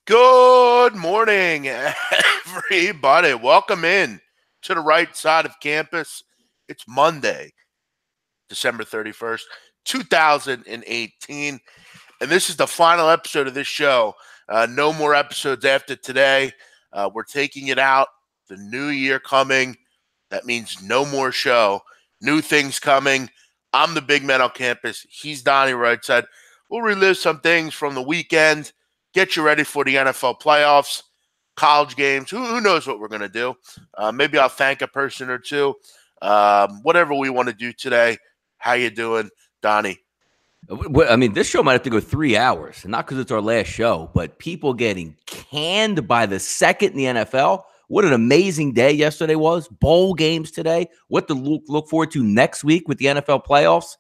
Good morning, everybody. Welcome in to the right side of campus. It's Monday, December 31st, 2018. And this is the final episode of this show. No more episodes after today. We're taking it out. The new year coming. That means no more show. New things coming. I'm the big man on campus. He's Donnie Rightside. We'll relive some things from the weekend. Get you ready for the NFL playoffs, college games. Who knows what we're going to do? Maybe I'll thank a person or two. Whatever we want to do today. How you doing, Donnie? I mean, this show might have to go 3 hours, not because it's our last show, but people getting canned by the second in the NFL. What an amazing day yesterday was. Bowl games today. What to look forward to next week with the NFL playoffs.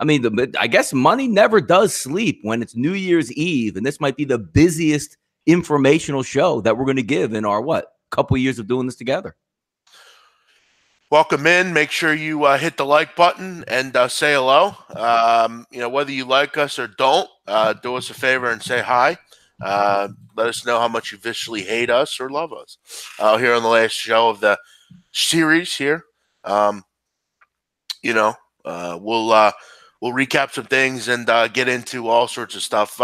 I mean, I guess money never does sleep when it's New Year's Eve, and this might be the busiest informational show that we're going to give in our, couple of years of doing this together. Welcome in. Make sure you hit the like button and say hello. Whether you like us or don't, do us a favor and say hi. Let us know how much you viciously hate us or love us. Here on the last show of the series here, we'll recap some things and get into all sorts of stuff.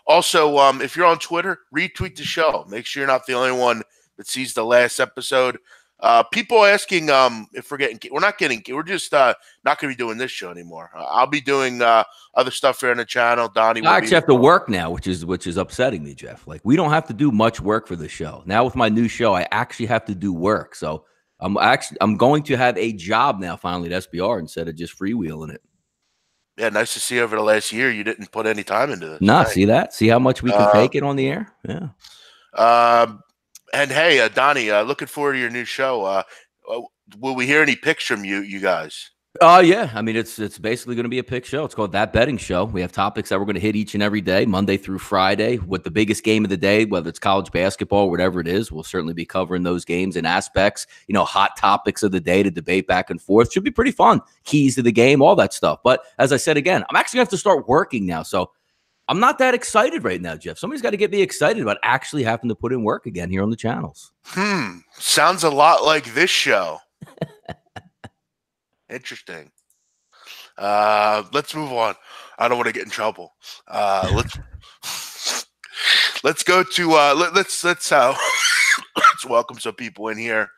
Also, if you're on Twitter, retweet the show. Make sure you're not the only one that sees the last episode. People asking if we're just not going to be doing this show anymore. I'll be doing other stuff here on the channel. Donnie, I actually have to work now, which is upsetting me, Jeff. Like, we don't have to do much work for the show. Now with my new show, I actually have to do work. So I'm going to have a job now finally at SBR instead of just freewheeling it. Yeah, nice to see over the last year you didn't put any time into this. Nah, see that? See how much we can take it on the air? Yeah. And hey, Donnie, looking forward to your new show. Will we hear any picks from you guys? Yeah. I mean, it's basically going to be a pick show. It's called That Betting Show. We have topics that we're going to hit each and every day, Monday through Friday, with the biggest game of the day, whether it's college basketball, whatever it is. We'll certainly be covering those games and aspects, hot topics of the day to debate back and forth. Should be pretty fun. Keys to the game, all that stuff. But as I said again, I'm actually going to have to start working now. So I'm not that excited right now, Jeff. Somebody's got to get me excited about actually having to put in work again here on the channels. Sounds a lot like this show. Interesting. Let's move on. I don't want to get in trouble. Let's go to let's welcome some people in here.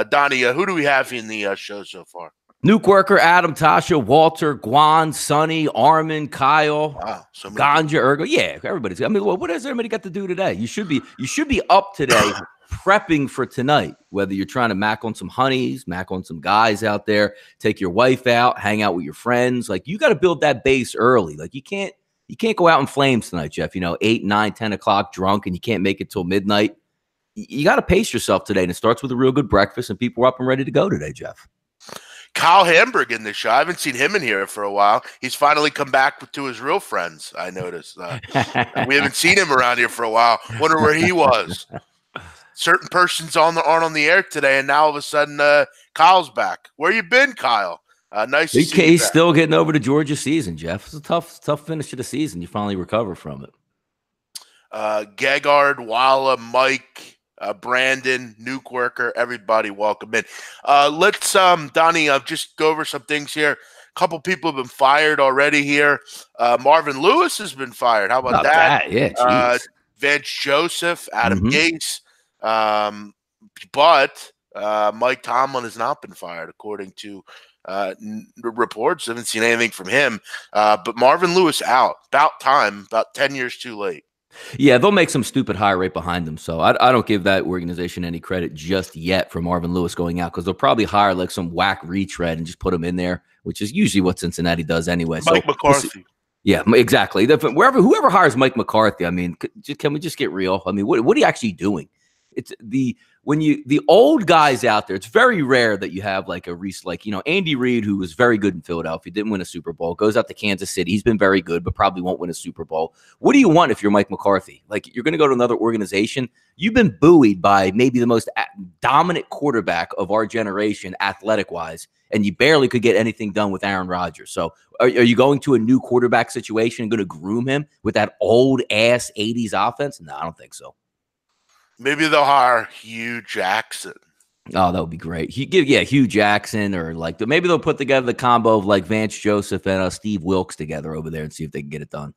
Donnie, who do we have in the show so far? Nuke Worker, Adam, Tasha, Walter, Guan, Sonny, Armin, Kyle, wow, Ganja, Ergo. Yeah, everybody's. I mean, what has everybody got to do today? You should be up today prepping for tonight, whether you're trying to mac on some honeys, mac on some guys out there, take your wife out, hang out with your friends. Like, you got to build that base early. Like, you can't go out in flames tonight, Jeff. 8, 9, 10 o'clock drunk, and you can't make it till midnight. You got to pace yourself today, and it starts with a real good breakfast, and people are up and ready to go today, Jeff. Kyle Hamburg in this show. I haven't seen him in here for a while. He's finally come back to his real friends, I noticed. We haven't seen him around here for a while. Wonder where he was. Certain persons aren't on the air today, and now all of a sudden Kyle's back. Where you been, Kyle? Nice to see you. He's still getting over the Georgia season, Jeff. It's a tough finish to the season. You finally recover from it. Gegard, Walla, Mike, Brandon, Nuke Worker, everybody, welcome in. Let's, Donnie, just go over some things here. A couple people have been fired already here. Marvin Lewis has been fired. How about that? Yeah, Vance Joseph, Adam Gase. But Mike Tomlin has not been fired, according to reports. I haven't seen anything from him. But Marvin Lewis out. About time. About 10 years too late. Yeah, they'll make some stupid hire right behind them. So I don't give that organization any credit just yet for Marvin Lewis going out, because they'll probably hire like some whack retread and just put him in there, which is usually what Cincinnati does anyway. Mike McCarthy. Yeah, exactly. Whoever hires Mike McCarthy, I mean, can we just get real? I mean, what are you actually doing? it's the old guys out there. It's very rare that you have like a Reese, like, you know, Andy Reid, who was very good in Philadelphia, didn't win a Super Bowl, goes out to Kansas City. He's been very good, but probably won't win a Super Bowl. What do you want if you're Mike McCarthy? Like, you're going to go to another organization. You've been buoyed by maybe the most dominant quarterback of our generation, athletic wise, and you barely could get anything done with Aaron Rodgers. So are you going to a new quarterback situation and going to groom him with that old ass 80s offense? No, I don't think so. Maybe they'll hire Hugh Jackson. Oh, that would be great. Hugh Jackson, or like maybe they'll put together the combo of like Vance Joseph and Steve Wilkes together over there and see if they can get it done.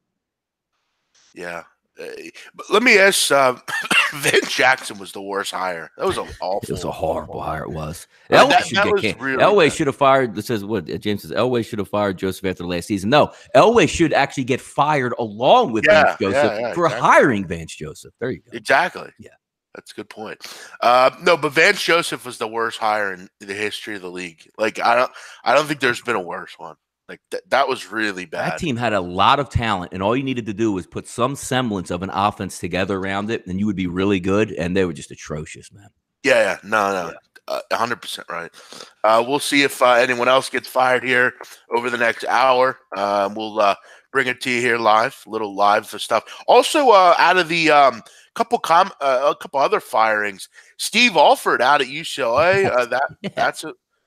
Yeah. But let me ask, Vance Jackson was the worst hire. That was awful. It was a horrible hire. It was. Elway should have fired. This is what James says. Elway should have fired Joseph after the last season. No, Elway should actually get fired along with Vance Joseph for hiring Vance Joseph. There you go. Exactly. Yeah. That's a good point. No, but Vance Joseph was the worst hire in the history of the league. Like, I don't think there's been a worse one. Like that was really bad. That team had a lot of talent, and all you needed to do was put some semblance of an offense together around it, and you would be really good. And they were just atrocious, man. Yeah. No. 100% right. We'll see if anyone else gets fired here over the next hour. We'll bring it to you here live, a little live for stuff. Also, out of the a couple other firings, Steve Alford out at UCLA.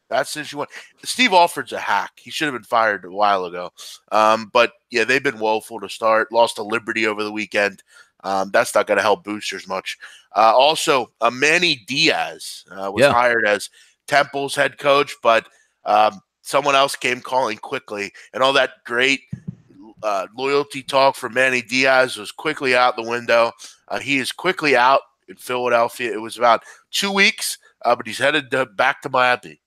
That's an issue. Steve Alford's a hack. He should have been fired a while ago. But yeah, they've been woeful to start. Lost to Liberty over the weekend. That's not going to help boosters much. Also, Manny Diaz was hired as Temple's head coach, but someone else came calling quickly, and all that great loyalty talk for Manny Diaz was quickly out the window. He is quickly out in Philadelphia. It was about 2 weeks, but he's headed back to Miami.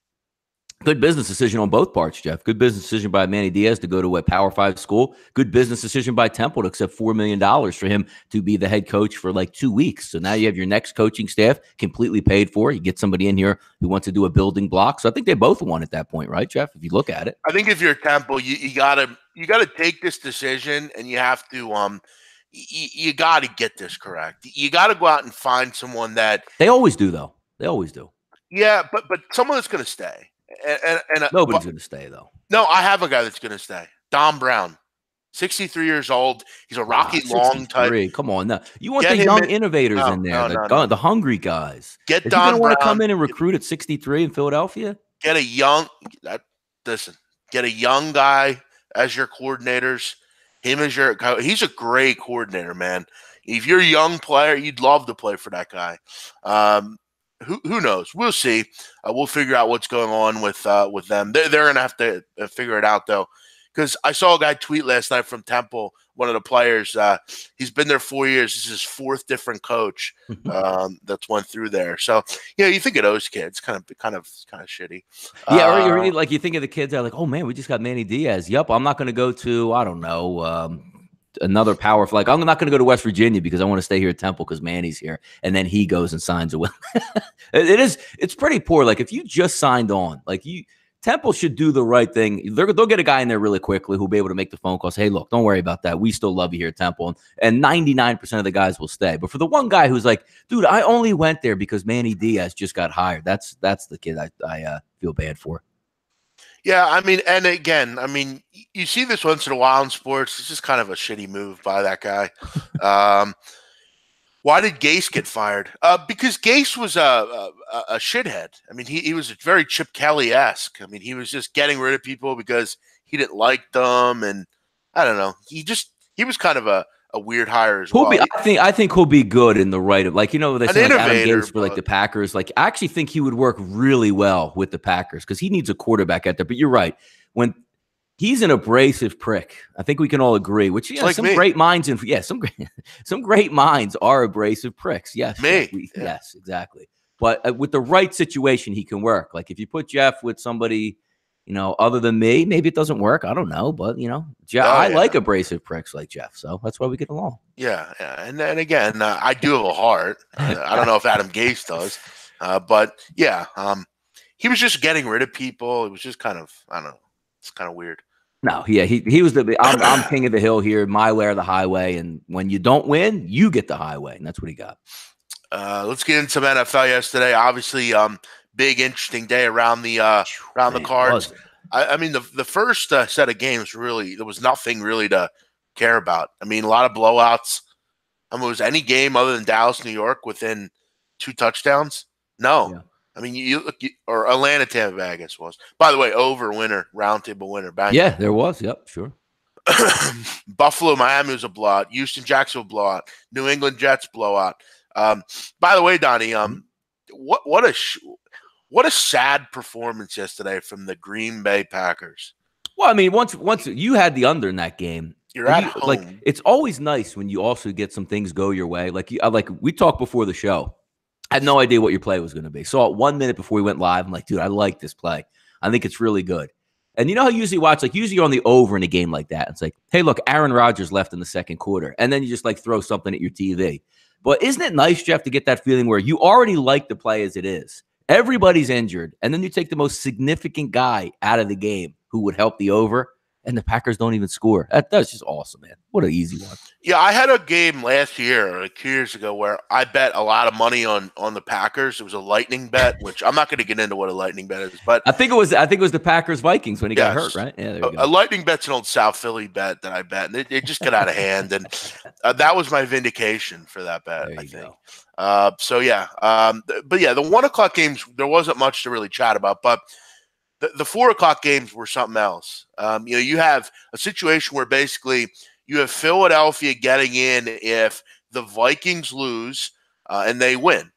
Good business decision on both parts, Jeff. Good business decision by Manny Diaz to go to a Power 5 school. Good business decision by Temple to accept $4 million for him to be the head coach for like 2 weeks. So now you have your next coaching staff completely paid for. You get somebody in here who wants to do a building block. So I think they both won at that point, right, Jeff? If you look at it, I think if you're Temple, you gotta take this decision, and you have to you got to get this correct. You got to go out and find someone that they always do, though. They always do. Yeah, but someone that's going to stay. And nobody's going to stay, though. No, I have a guy that's going to stay. Don Brown, 63 years old. He's a Rocky Long type. Come on, now you want the young innovators in there, the hungry guys. Get Don. You going to want to come in and recruit at 63 in Philadelphia? Get a young guy as your coordinators. Him as your coach. He's a great coordinator, man. If you're a young player, you'd love to play for that guy. Who knows? We'll see. We'll figure out what's going on with them. They're going to have to figure it out, though, because I saw a guy tweet last night from Temple, one of the players. He's been there 4 years. This is his fourth different coach that's went through there. So, you think of those kids, kind of shitty. Yeah, or you like you think of the kids that are like, oh man, we just got Manny Diaz. Yep, I'm not going to go to another power. Like, I'm not going to go to West Virginia because I want to stay here at Temple because Manny's here, and then he goes and signs away. It's pretty poor. Like, if you just signed on, Temple should do the right thing. They'll get a guy in there really quickly who'll be able to make the phone calls. Hey, look, don't worry about that. We still love you here at Temple, and 99% of the guys will stay. But for the one guy who's like, dude, I only went there because Manny Diaz just got hired. That's the kid I feel bad for. Yeah, and again, you see this once in a while in sports. It's just kind of a shitty move by that guy. Why did Gase get fired? Because Gase was a shithead. He was very Chip Kelly-esque. He was just getting rid of people because he didn't like them, and I don't know. He was kind of a weird hire as well. I think he'll be good in the right of they say Adam Gase for the Packers. I actually think he would work really well with the Packers because he needs a quarterback out there. But you're right. When he's an abrasive prick, I think we can all agree. Which great minds some great minds are abrasive pricks. Yes, yes, exactly. But with the right situation, he can work. Like if you put Jeff with somebody, other than me, maybe it doesn't work. I don't know, but Jeff, I like abrasive pricks like Jeff, so that's why we get along. Yeah, and then again, I do have a heart. I don't know if Adam Gase does, but yeah, he was just getting rid of people. It was just kind of, I don't know, it's kind of weird. No, yeah, he was I'm king of the hill here, my way or the highway, and when you don't win, you get the highway, and that's what he got. Let's get into some NFL yesterday. Obviously, big interesting day around the cards. I mean, the first set of games, really, there was nothing really to care about. I mean, a lot of blowouts. I mean, was any game other than Dallas, New York within 2 touchdowns? No. Yeah. I mean, or Atlanta, Tampa Bay, I guess was. By the way, round table winner. Bang. Yeah, there was. Yep, sure. Buffalo, Miami was a blowout. Houston, Jacksonville blowout. New England Jets blowout. By the way, Donnie, what a sad performance yesterday from the Green Bay Packers. Well, I mean, once you had the under in that game, you're at home. Like, it's always nice when you also get some things go your way. Like we talked before the show. I had no idea what your play was going to be. So 1 minute before we went live, I'm like, dude, I like this play. I think it's really good. And you know how you usually watch, like usually you're on the over in a game like that. It's like, hey, look, Aaron Rodgers left in the second quarter. And then you just like throw something at your TV. But isn't it nice, Jeff, to get that feeling where you already like the play as it is? Everybody's injured. And then you take the most significant guy out of the game who would help the over, and the Packers don't even score. That's just awesome, man. What an easy one. Yeah, I had a game last year, like 2 years ago, where I bet a lot of money on the Packers. It was a lightning bet, which I'm not going to get into what a lightning bet is, but I think it was the Packers Vikings when he got hurt, right? Yeah, there we go. A lightning bet's an old South Philly bet that I bet, and it just got out of hand, and that was my vindication for that bet. I think. So yeah, but yeah, the 1 o'clock games, there wasn't much to really chat about, but the 4 o'clock games were something else. You have a situation where basically you have Philadelphia getting in if the Vikings lose and they win.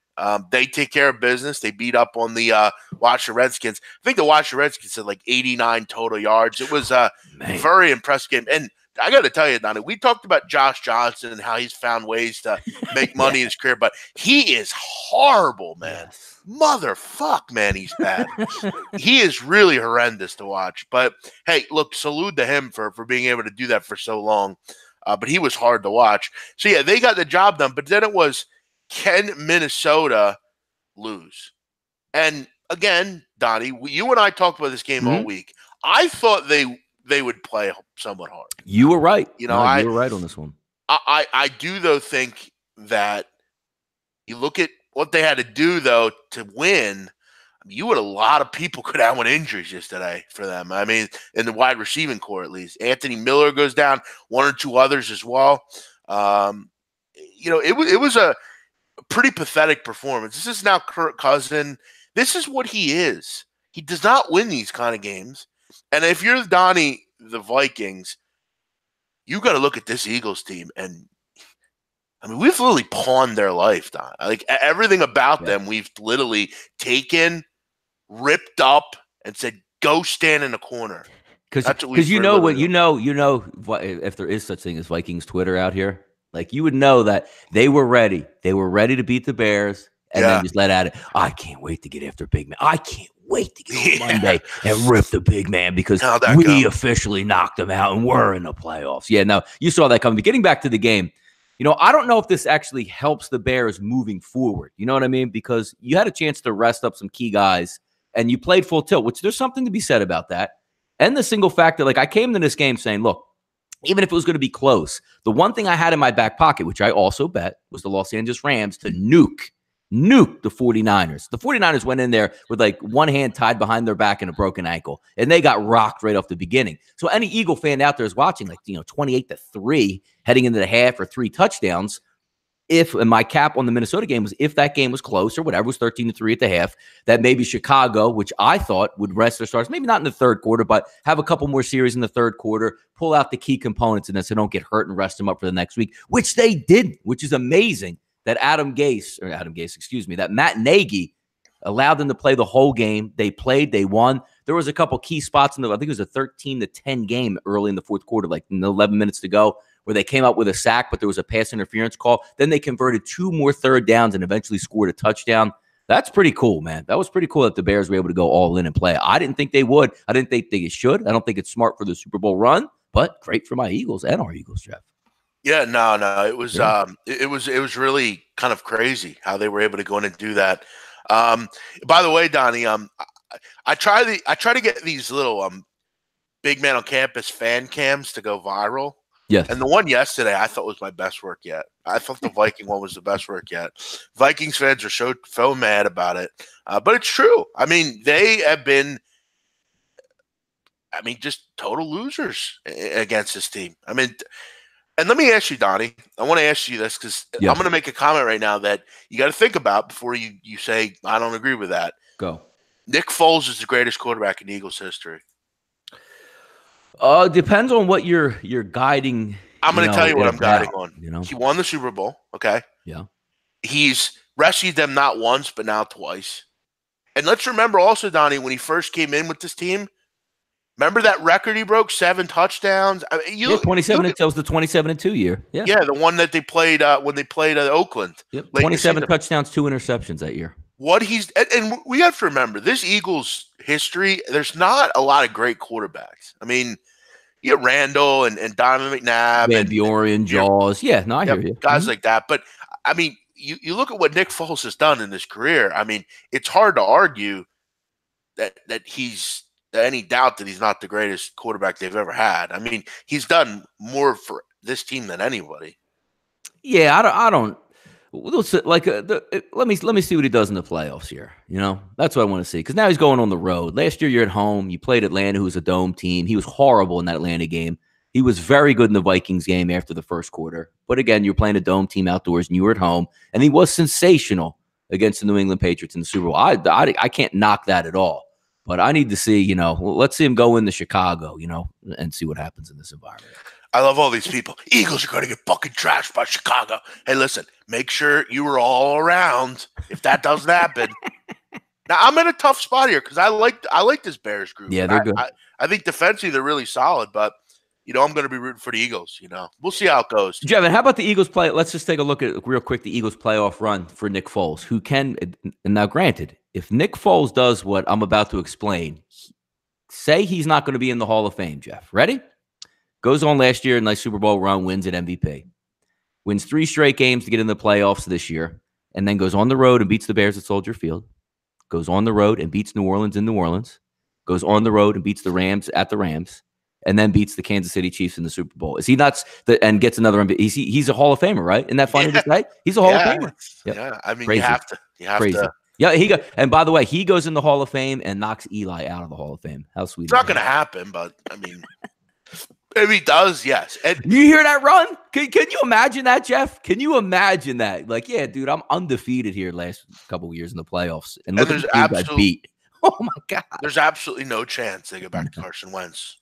They take care of business. They beat up on the Washington Redskins. I think the Washington Redskins had like 89 total yards. It was a very impressive game. And I got to tell you, Donnie, we talked about Josh Johnson and how he's found ways to make money in his career, but he is horrible, man. Yes. Motherfuck, man, he's bad. He is really horrendous to watch. But, hey, look, salute to him for being able to do that for so long. But he was hard to watch. So, yeah, they got the job done. But then it was, can Minnesota lose? And, again, Donnie, you and I talked about this game all week. I thought they would play somewhat hard. You were right. You know, you were right on this one. I do, though, think that you look at what they had to do, though, to win. I mean, you had a lot of people go down with injuries yesterday for them. I mean, in the wide receiving core, at least. Anthony Miller goes down, 1 or 2 others as well. It was a pretty pathetic performance. This is now Kirk Cousins. This is what he is. He does not win these kind of games. And if you're Donnie, the Vikings, you got to look at this Eagles team. And, I mean, we've literally pawned their life, Don. Like, everything about them, we've literally taken, ripped up, and said, go stand in a corner. Because if there is such thing as Vikings Twitter out here, like, you would know that they were ready. They were ready to beat the Bears and then just let at it. I can't wait to get after big man. I can't wait to get on Monday and rip the big man because we officially knocked them out and we're in the playoffs. Yeah, no, you saw that coming. But getting back to the game, I don't know if this actually helps the Bears moving forward. You know what I mean? Because you had a chance to rest up some key guys and you played full tilt, which there's something to be said about that. And the single fact that, like, I came to this game saying, look, even if it was going to be close, the one thing I had in my back pocket, which I also bet, was the Los Angeles Rams to nuke the 49ers. The 49ers went in there with like one hand tied behind their back and a broken ankle, and they got rocked right off the beginning. So any Eagle fan out there is watching, like, 28-3 heading into the half or 3 touchdowns. And my cap on the Minnesota game was if that game was close or whatever, it was 13-3 at the half, that maybe Chicago, which I thought would rest their stars, maybe not in the third quarter, but have a couple more series in the third quarter, pull out the key components and then so don't get hurt and rest them up for the next week, which they didn't, which is amazing that that Matt Nagy allowed them to play the whole game. They played, they won. There was a couple key spots I think it was a 13-10 game early in the fourth quarter, like 11 minutes to go, where they came up with a sack, but there was a pass interference call. Then they converted 2 more third downs and eventually scored a touchdown. That's pretty cool, man. That was pretty cool that the Bears were able to go all in and play. I didn't think they would. I didn't think they should. I don't think it's smart for the Super Bowl run, but great for my Eagles and our Eagles, Jeff. Yeah, no. It was it was really kind of crazy how they were able to go in and do that. By the way, Donnie, I try to get these little big man on campus fan cams to go viral. Yes. And the one yesterday I thought was my best work yet. I thought the Viking one was the best work yet. Vikings fans are so mad about it. But it's true. I mean, they have been, just total losers against this team. I mean, and let me ask you, Donnie, I want to ask you this because I'm going to make a comment right now that you got to think about before you say, I don't agree with that. Go. Nick Foles is the greatest quarterback in Eagles history. Depends on what you're guiding. I'm going to tell you what I'm guiding on. You know, he won the Super Bowl. Okay. Yeah. He's rescued them not once, but now twice. And let's remember also, Donnie, when he first came in with this team, remember that record he broke, 7 touchdowns? 27. That was the 27-2 year. Yeah. Yeah, the one that they played when they played Oakland. Yep. 27 touchdowns, 2 interceptions that year. And we have to remember, this Eagles history, there's not a lot of great quarterbacks. I mean, you have Randall and Donovan McNabb. Van Buren, Jaws. Yeah, no, I hear you. Guys like that. But, I mean, you look at what Nick Foles has done in his career. I mean, it's hard to argue that he's any doubt that he's not the greatest quarterback they've ever had. I mean, he's done more for this team than anybody. Yeah, I don't. Like, let me see what he does in the playoffs here. You know, that's what I want to see because now he's going on the road. Last year, you're at home. You played Atlanta, who was a dome team. He was horrible in that Atlanta game. He was very good in the Vikings game after the first quarter. But again, you're playing a dome team outdoors, and you were at home, and he was sensational against the New England Patriots in the Super Bowl. I can't knock that at all. But I need to see, you know, let's see him go into Chicago, you know, and see what happens in this environment. I love all these people. Eagles are going to get fucking trashed by Chicago. Hey, listen, make sure you were all around if that doesn't happen. Now, I'm in a tough spot here because I like this Bears group. Yeah, they're good. I think defensively they're really solid, but, you know, I'm going to be rooting for the Eagles, you know. We'll see how it goes. Jevin, how about the Eagles play? Let's just take a look at real quick the Eagles playoff run for Nick Foles, who can – and now granted, if Nick Foles does what I'm about to explain, say he's not going to be in the Hall of Fame, Jeff. Ready? Goes on last year, nice Super Bowl run, wins at MVP. Wins 3 straight games to get in the playoffs this year, and then goes on the road and beats the Bears at Soldier Field. Goes on the road and beats New Orleans in New Orleans. Goes on the road and beats the Rams at the Rams. And then beats the Kansas City Chiefs in the Super Bowl. Is he nuts? And gets another MVP. He's a Hall of Famer, right? Isn't that funny to say? He's a Hall of Famer. Yep. Yeah, I mean, Crazy. You have Crazy. to. Yeah, and by the way, he goes in the Hall of Fame and knocks Eli out of the Hall of Fame. How sweet! It's not going to happen, but I mean, if he does, yes. And you hear that run? Can you imagine that, Jeff? Can you imagine that? Like, yeah, dude, I'm undefeated here last couple of years in the playoffs, and look at the teams I beat. Oh my God! There's absolutely no chance they get back to Carson Wentz.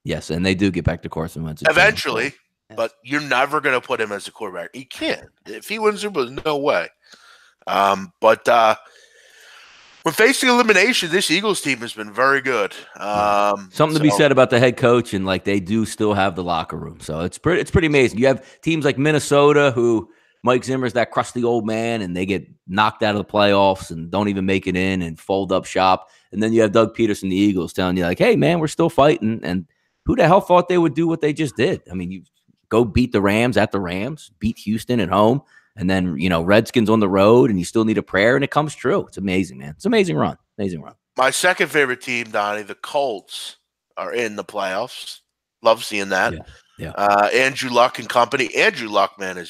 Yes, and they do get back to Carson Wentz eventually, but you're never going to put him as a quarterback. He can't. If he wins Super Bowl, no way. But when facing elimination, this Eagles team has been very good. Something to be said about the head coach, and like they do still have the locker room, so it's pretty amazing. You have teams like Minnesota, who Mike Zimmer's that crusty old man, and they get knocked out of the playoffs and don't even make it in and fold up shop. And then you have Doug Peterson, the Eagles, telling you like, "Hey, man, we're still fighting." And who the hell thought they would do what they just did? I mean, you go beat the Rams at the Rams, beat Houston at home, and then, you know, Redskins on the road, and you still need a prayer, and it comes true. It's amazing, man. It's an amazing run. Amazing run. My second favorite team, Donnie, the Colts, are in the playoffs. Love seeing that. Yeah. Andrew Luck and company. Andrew Luck, man,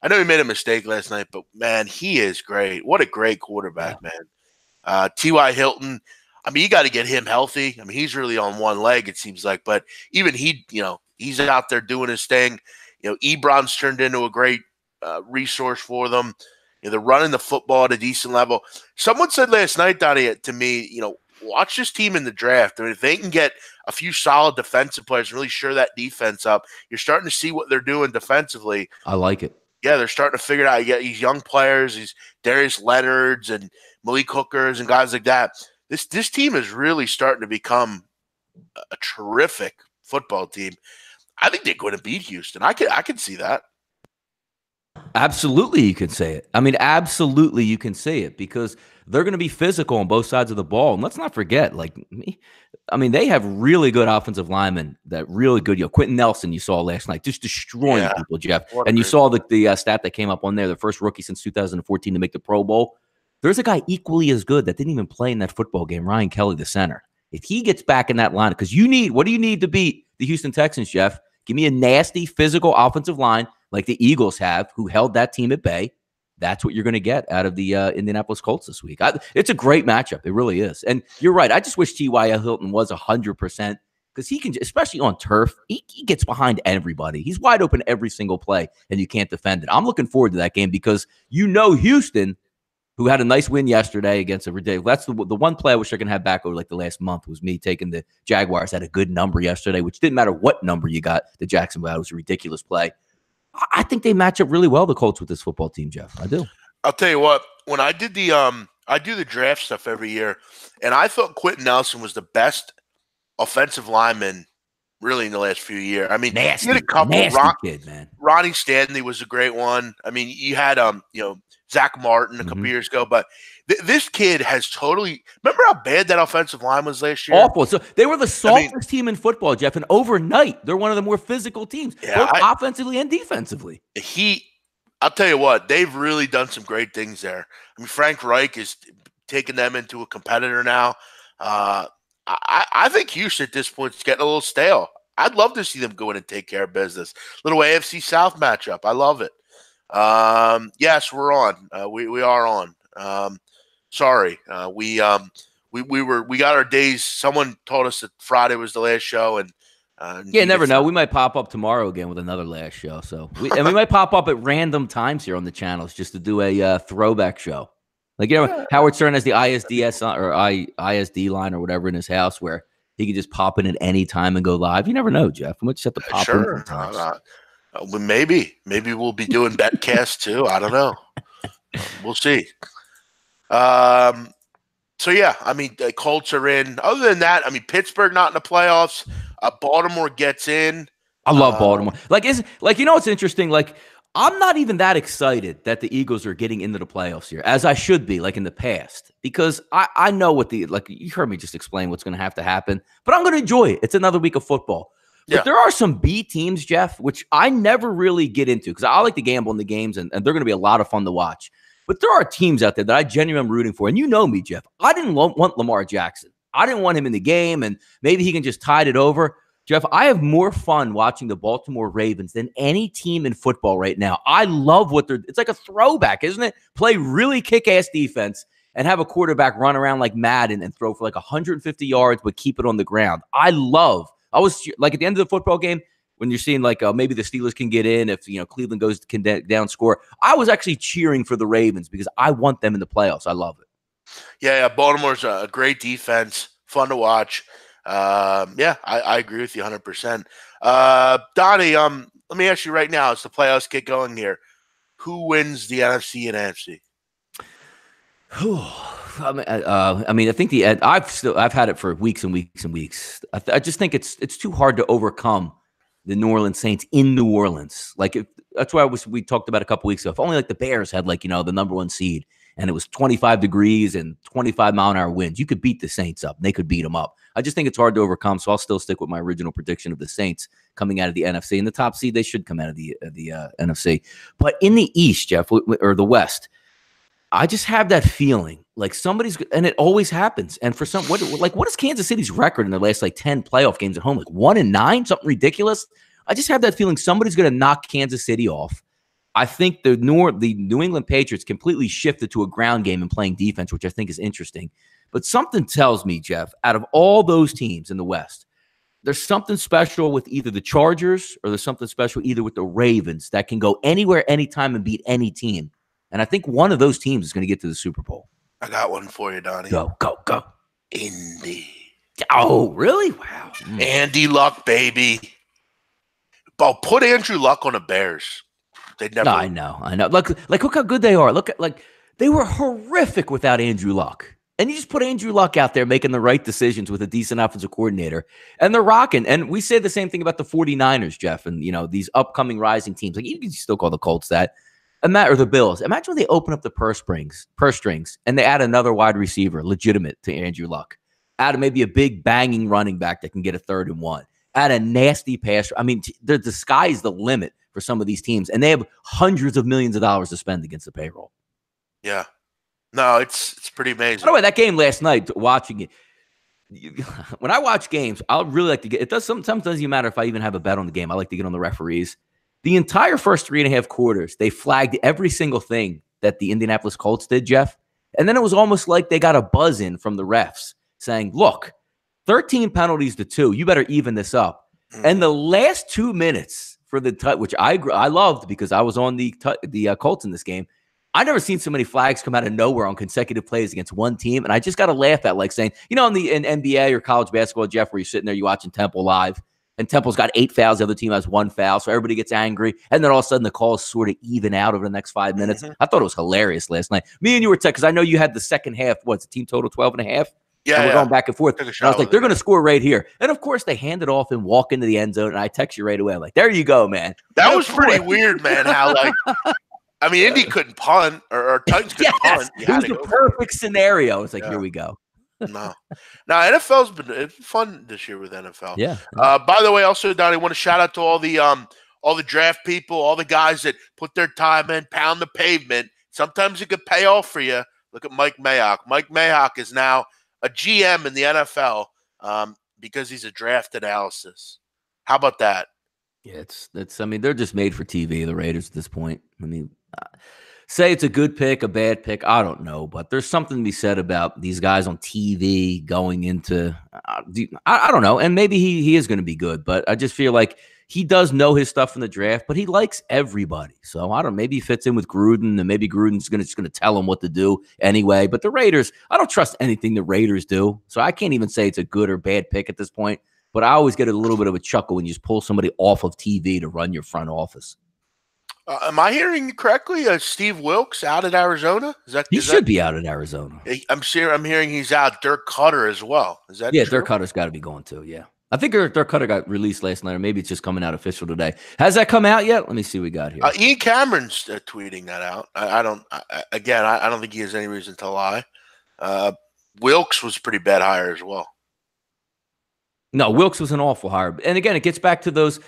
I know he made a mistake last night, but, man, he is great. What a great quarterback, man. T.Y. Hilton, I mean, you got to get him healthy. I mean, he's really on one leg, it seems like. But even he, you know, he's out there doing his thing. You know, Ebron's turned into a great resource for them. You know, they're running the football at a decent level. Someone said last night, Donnie, to me, you know, watch this team in the draft. I mean, if they can get a few solid defensive players and really shore that defense up, you're starting to see what they're doing defensively. I like it. Yeah, they're starting to figure it out. You get these young players, these Darius Leonards and Malik Hookers and guys like that. This team is really starting to become a terrific football team. I think they're going to beat Houston. I can see that. Absolutely, you can say it. I mean, absolutely, you can say it because they're going to be physical on both sides of the ball. And let's not forget, they have really good offensive linemen that really good. You know, Quentin Nelson, you saw last night, just destroying people, Jeff. And you saw the stat that came up on there, the first rookie since 2014 to make the Pro Bowl. There's a guy equally as good that didn't even play in that football game, Ryan Kelly, the center. If he gets back in that line, because what do you need to beat the Houston Texans, Jeff? Give me a nasty physical offensive line like the Eagles have, who held that team at bay. That's what you're going to get out of the Indianapolis Colts this week. It's a great matchup. It really is. And you're right. I just wish T.Y. Hilton was 100%, because he can, especially on turf, he gets behind everybody. He's wide open every single play, and you can't defend it. I'm looking forward to that game because Houston, who had a nice win yesterday against a ridiculous. That's the one play I wish I could have back over like the last month, was me taking the Jaguars at a good number yesterday, which didn't matter what number you got. The Jacksonville, it was a ridiculous play. I think they match up really well, the Colts, with this football team, Jeff. I do. I'll tell you what, when I did I do the draft stuff every year, and I thought Quentin Nelson was the best offensive lineman really in the last few years. I mean, nasty, he had a couple. Kid, man. Ronnie Stanley was a great one. I mean, you had Zach Martin a couple years ago, but this kid has totally. Remember how bad that offensive line was last year? Awful. So they were the softest team in football, Jeff, and overnight they're one of the more physical teams, both offensively and defensively. I'll tell you what, they've really done some great things there. I mean, Frank Reich is taking them into a competitor now. I think Houston at this point is getting a little stale. I'd love to see them go in and take care of business. Little AFC South matchup. I love it. Yes, we're on. We are on. Sorry. We got our days. Someone told us that Friday was the last show, and never know. We might pop up tomorrow again with another last show. So we might pop up at random times here on the channels just to do a throwback show. Like, Howard Stern has the ISDS or ISD line or whatever in his house where he can just pop in at any time and go live. You never know, Jeff. We might just have to pop in sometimes. Maybe we'll be doing betcast too. I don't know. We'll see. So yeah, I mean, the Colts are in. Other than that, I mean, Pittsburgh not in the playoffs. Baltimore gets in. I love Baltimore. What's interesting? Like, I'm not even that excited that the Eagles are getting into the playoffs here, as I should be, like in the past, because I know you heard me just explain what's going to have to happen, but I'm going to enjoy it. It's another week of football. But there are some B teams, Jeff, which I never really get into because I like to gamble in the games, and they're going to be a lot of fun to watch. But there are teams out there that I genuinely am rooting for. And you know me, Jeff. I didn't want Lamar Jackson. I didn't want him in the game, and maybe he can just tide it over. Jeff, I have more fun watching the Baltimore Ravens than any team in football right now. I love what it's like a throwback, isn't it? Play really kick-ass defense and have a quarterback run around like Madden and throw for like 150 yards, but keep it on the ground. I was like at the end of the football game, when you're seeing like maybe the Steelers can get in if Cleveland goes down score. I was actually cheering for the Ravens because I want them in the playoffs. I love it. Yeah, Baltimore's a great defense, fun to watch. I agree with you 100%. Donnie, let me ask you right now, as the playoffs get going here, who wins the NFC and AFC? I think I've had it for weeks and weeks and weeks. I just think it's too hard to overcome the New Orleans Saints in New Orleans. That's why we talked about a couple weeks ago. If only like the Bears had the number one seed and it was 25 degrees and 25-mile-an-hour winds, you could beat the Saints up. They could beat them up. I just think it's hard to overcome, so I'll still stick with my original prediction of the Saints coming out of the NFC. And the top seed, they should come out of the NFC. But in the East, Jeff, or the West, I just have that feeling like somebody's, and it always happens. And for what is Kansas City's record in their last 10 playoff games at home? 1-9, something ridiculous. I just have that feeling somebody's going to knock Kansas City off. I think the New England Patriots completely shifted to a ground game and playing defense, which I think is interesting. But something tells me, Jeff, out of all those teams in the West, there's something special with either the Chargers or there's something special either with the Ravens that can go anywhere, anytime, and beat any team. And I think one of those teams is going to get to the Super Bowl. I got one for you, Donnie. Go. Indy. Oh, really? Wow. Andy Luck, baby. But put Andrew Luck on the Bears. They'd never. No, I know. Look how good they are. Look at they were horrific without Andrew Luck. And you just put Andrew Luck out there making the right decisions with a decent offensive coordinator. And they're rocking. And we say the same thing about the 49ers, Jeff, and these upcoming rising teams. You can still call the Colts that. Or the Bills. Imagine when they open up the purse strings and they add another wide receiver, legitimate to Andrew Luck. Add maybe a big banging running back that can get a 3rd and 1. Add a nasty pass. I mean, the sky's the limit for some of these teams, and they have hundreds of millions of dollars to spend against the payroll. Yeah. No, it's pretty amazing. By the way, that game last night, watching it, when I watch games, I'll really like to get, it does sometimes doesn't even matter if I even have a bet on the game. I like to get on the referees. The entire first 3.5 quarters, they flagged every single thing that the Indianapolis Colts did, Jeff. And then it was almost like they got a buzz in from the refs saying, look, 13 penalties to 2. You better even this up. And the last 2 minutes for the which I loved because I was on the Colts in this game. I never seen so many flags come out of nowhere on consecutive plays against one team. And I just got to laugh at like saying, in NBA or college basketball, Jeff, where you're sitting there, you're watching Temple live, and Temple's got 8 fouls. The other team has 1 foul. So everybody gets angry. And then all of a sudden the calls sort of even out over the next 5 minutes. I thought it was hilarious last night. Me and you were because I know you had the second half. What's the team total 12.5? Yeah, and we're going back and forth. And I was like, they're going to score right here. And of course, they hand it off and walk into the end zone. And I text you right away. I'm like, there you go, man. That was pretty weird, man. How Indy couldn't punt or Titans couldn't punt. It was the perfect scenario. It's like, here we go. No, NFL's been fun this year with NFL. Yeah. By the way, also, Donnie, I want to shout out to all the draft people, all the guys that put their time in, pound the pavement. Sometimes it could pay off for you. Look at Mike Mayock. Mike Mayock is now a GM in the NFL because he's a draft analysis. How about that? Yeah, I mean, they're just made for TV, the Raiders at this point. I mean, say it's a good pick, a bad pick, I don't know, but there's something to be said about these guys on TV going into I don't know, and maybe he is going to be good, but I just feel like he does know his stuff in the draft, but he likes everybody. So I don't know, maybe he fits in with Gruden, and maybe Gruden's just going to tell him what to do anyway. But the Raiders, I don't trust anything the Raiders do, so I can't even say it's a good or bad pick at this point. But I always get a little bit of a chuckle when you just pull somebody off of TV to run your front office. Am I hearing you correctly? Steve Wilkes out at Arizona? He should be out at Arizona. I'm hearing he's out. Dirk Cutter as well. Is that true? Dirk Cutter's got to be going too. Yeah, I think Dirk Cutter got released last night, or maybe it's just coming out official today. Has that come out yet? Let me see what we got here. Ian Cameron's tweeting that out. I don't think he has any reason to lie. Wilkes was a pretty bad hire as well. No, Wilkes was an awful hire. And again, it gets back to those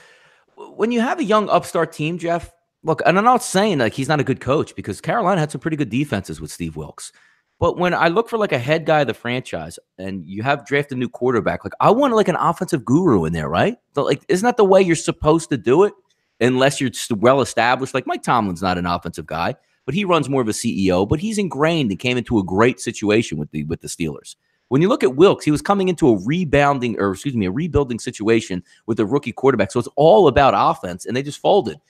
when you have a young upstart team, Jeff. Look, and I'm not saying like he's not a good coach because Carolina had some pretty good defenses with Steve Wilkes. But when I look for like a head guy of the franchise and you have drafted a new quarterback, like I want like an offensive guru in there, right? So like, isn't that the way you're supposed to do it? Unless you're just well established. Like Mike Tomlin's not an offensive guy, but he runs more of a CEO, but he's ingrained and came into a great situation with the Steelers. When you look at Wilkes, he was coming into a rebuilding situation with a rookie quarterback. So it's all about offense, and they just folded.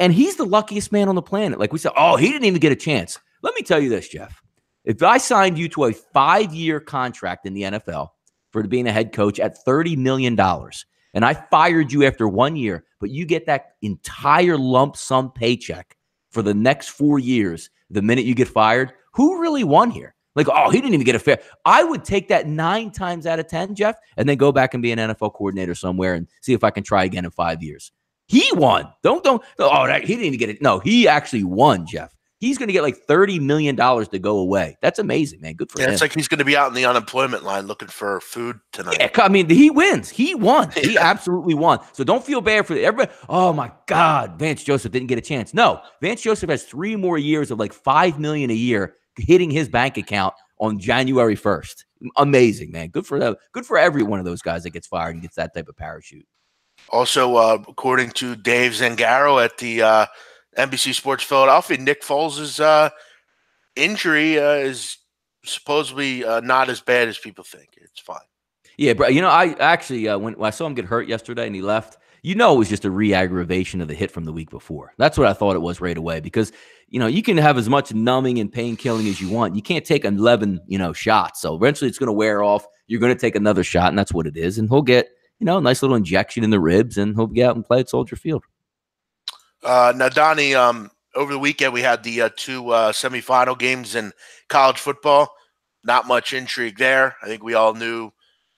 And he's the luckiest man on the planet. Like we said, he didn't even get a chance. Let me tell you this, Jeff. If I signed you to a 5-year contract in the NFL for being a head coach at $30 million, and I fired you after 1 year, but you get that entire lump sum paycheck for the next 4 years, the minute you get fired, who really won here? Like, he didn't even get a fair. I would take that 9 times out of 10, Jeff, and then go back and be an NFL coordinator somewhere and see if I can try again in 5 years. He won. He didn't even get it. No, he actually won, Jeff. He's going to get like $30 million to go away. That's amazing, man. Good for him. It's like he's going to be out in the unemployment line looking for food tonight. Yeah, I mean, he wins. He won. Yeah. He absolutely won. So don't feel bad for everybody. Oh, my God, Vance Joseph didn't get a chance. No, Vance Joseph has 3 more years of like $5 million a year hitting his bank account on January 1st. Amazing, man. Good for them. Good for every one of those guys that gets fired and gets that type of parachute. Also, according to Dave Zangaro at the NBC Sports Philadelphia, Nick Foles' injury is supposedly not as bad as people think. It's fine. Yeah, but I actually when I saw him get hurt yesterday and he left, it was just a re-aggravation of the hit from the week before. That's what I thought it was right away because you can have as much numbing and pain killing as you want. You can't take 11 shots. So eventually it's going to wear off. You're going to take another shot, and that's what it is. And he'll get a nice little injection in the ribs, and he'll get out and play at Soldier Field. Now, Donnie, over the weekend we had the 2 semifinal games in college football. Not much intrigue there. I think we all knew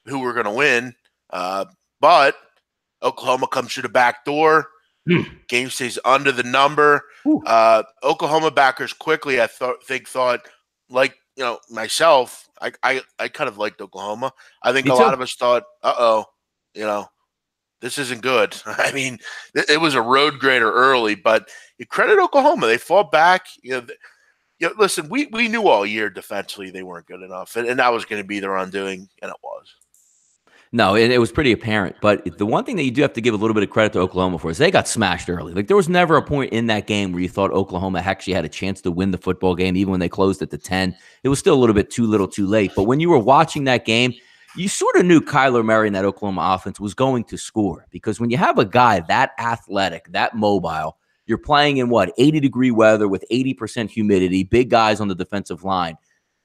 who were going to win. But Oklahoma comes through the back door. Game stays under the number. Oklahoma backers quickly, I thought, like myself, I kind of liked Oklahoma. I think lot of us thought, this isn't good. I mean, it was a road grader early, but you credit Oklahoma. They fought back. Yeah, listen, we knew all year defensively they weren't good enough, and that was going to be their undoing, and it was. No, it was pretty apparent. But the one thing that you do have to give a little bit of credit to Oklahoma for is they got smashed early. Like, there was never a point in that game where you thought Oklahoma actually had a chance to win the football game, even when they closed at the 10. It was still a little bit too little too late. But when you were watching that game, you sort of knew Kyler Murray and that Oklahoma offense was going to score. Because when you have a guy that athletic, that mobile, you're playing in 80-degree weather with 80% humidity, big guys on the defensive line.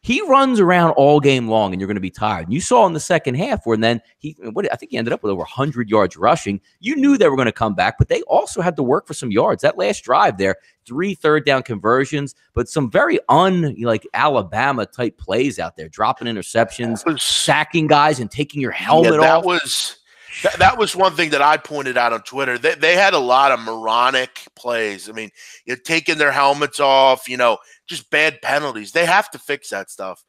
He runs around all game long, and you're going to be tired. And you saw in the second half where then I think he ended up with over 100 yards rushing. You knew they were going to come back, but they also had to work for some yards. That last drive there, 3 third-down conversions, but some very Alabama-type plays out there, dropping interceptions, sacking guys, and taking your helmet off. That was one thing that I pointed out on Twitter. They had a lot of moronic plays. I mean, taking their helmets off, just bad penalties. They have to fix that stuff.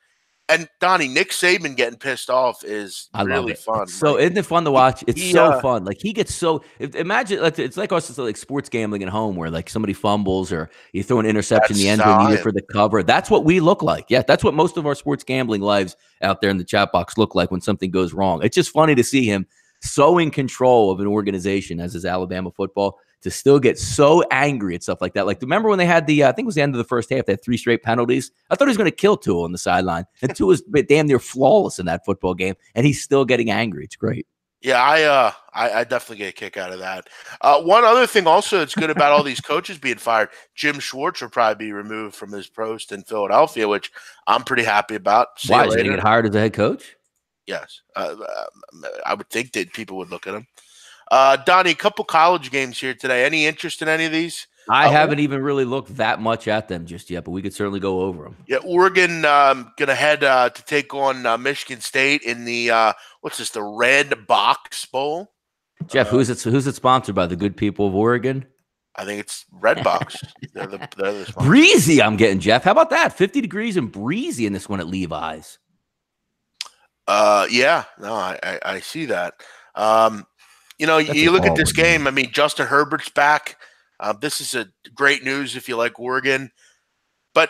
And Donnie, Nick Saban getting pissed off is really fun. Isn't it fun to watch? It's so fun. Like, he gets so imagine it's like also like sports gambling at home where like somebody fumbles or you throw an interception in the end zone needed for the cover. That's what we look like. Yeah, that's what most of our sports gambling lives out there in the chat box look like when something goes wrong. It's just funny to see him so in control of an organization as is Alabama football to still get so angry at stuff like that. Like, remember when they had I think it was the end of the first half, they had 3 straight penalties? I thought he was going to kill Tua on the sideline. And Tua was damn near flawless in that football game, and he's still getting angry. It's great. Yeah, I definitely get a kick out of that. One other thing also that's good about all these coaches being fired, Jim Schwartz will probably be removed from his post in Philadelphia, which I'm pretty happy about. Why? Is he going to get hired as a head coach? Yes. I would think that people would look at him. Donnie, a couple college games here today. Any interest in any of these? I haven't even really looked that much at them just yet, but we could certainly go over them. Yeah, Oregon going to head to take on Michigan State in the the Red Box Bowl. Jeff, who's it sponsored by? The good people of Oregon? I think it's Red Box. they're the breezy, I'm getting, Jeff. How about that? 50 degrees and breezy in this one at Levi's. Yeah, no, I see that. You look at this game. I mean, Justin Herbert's back. This is a great news if you like Oregon. But,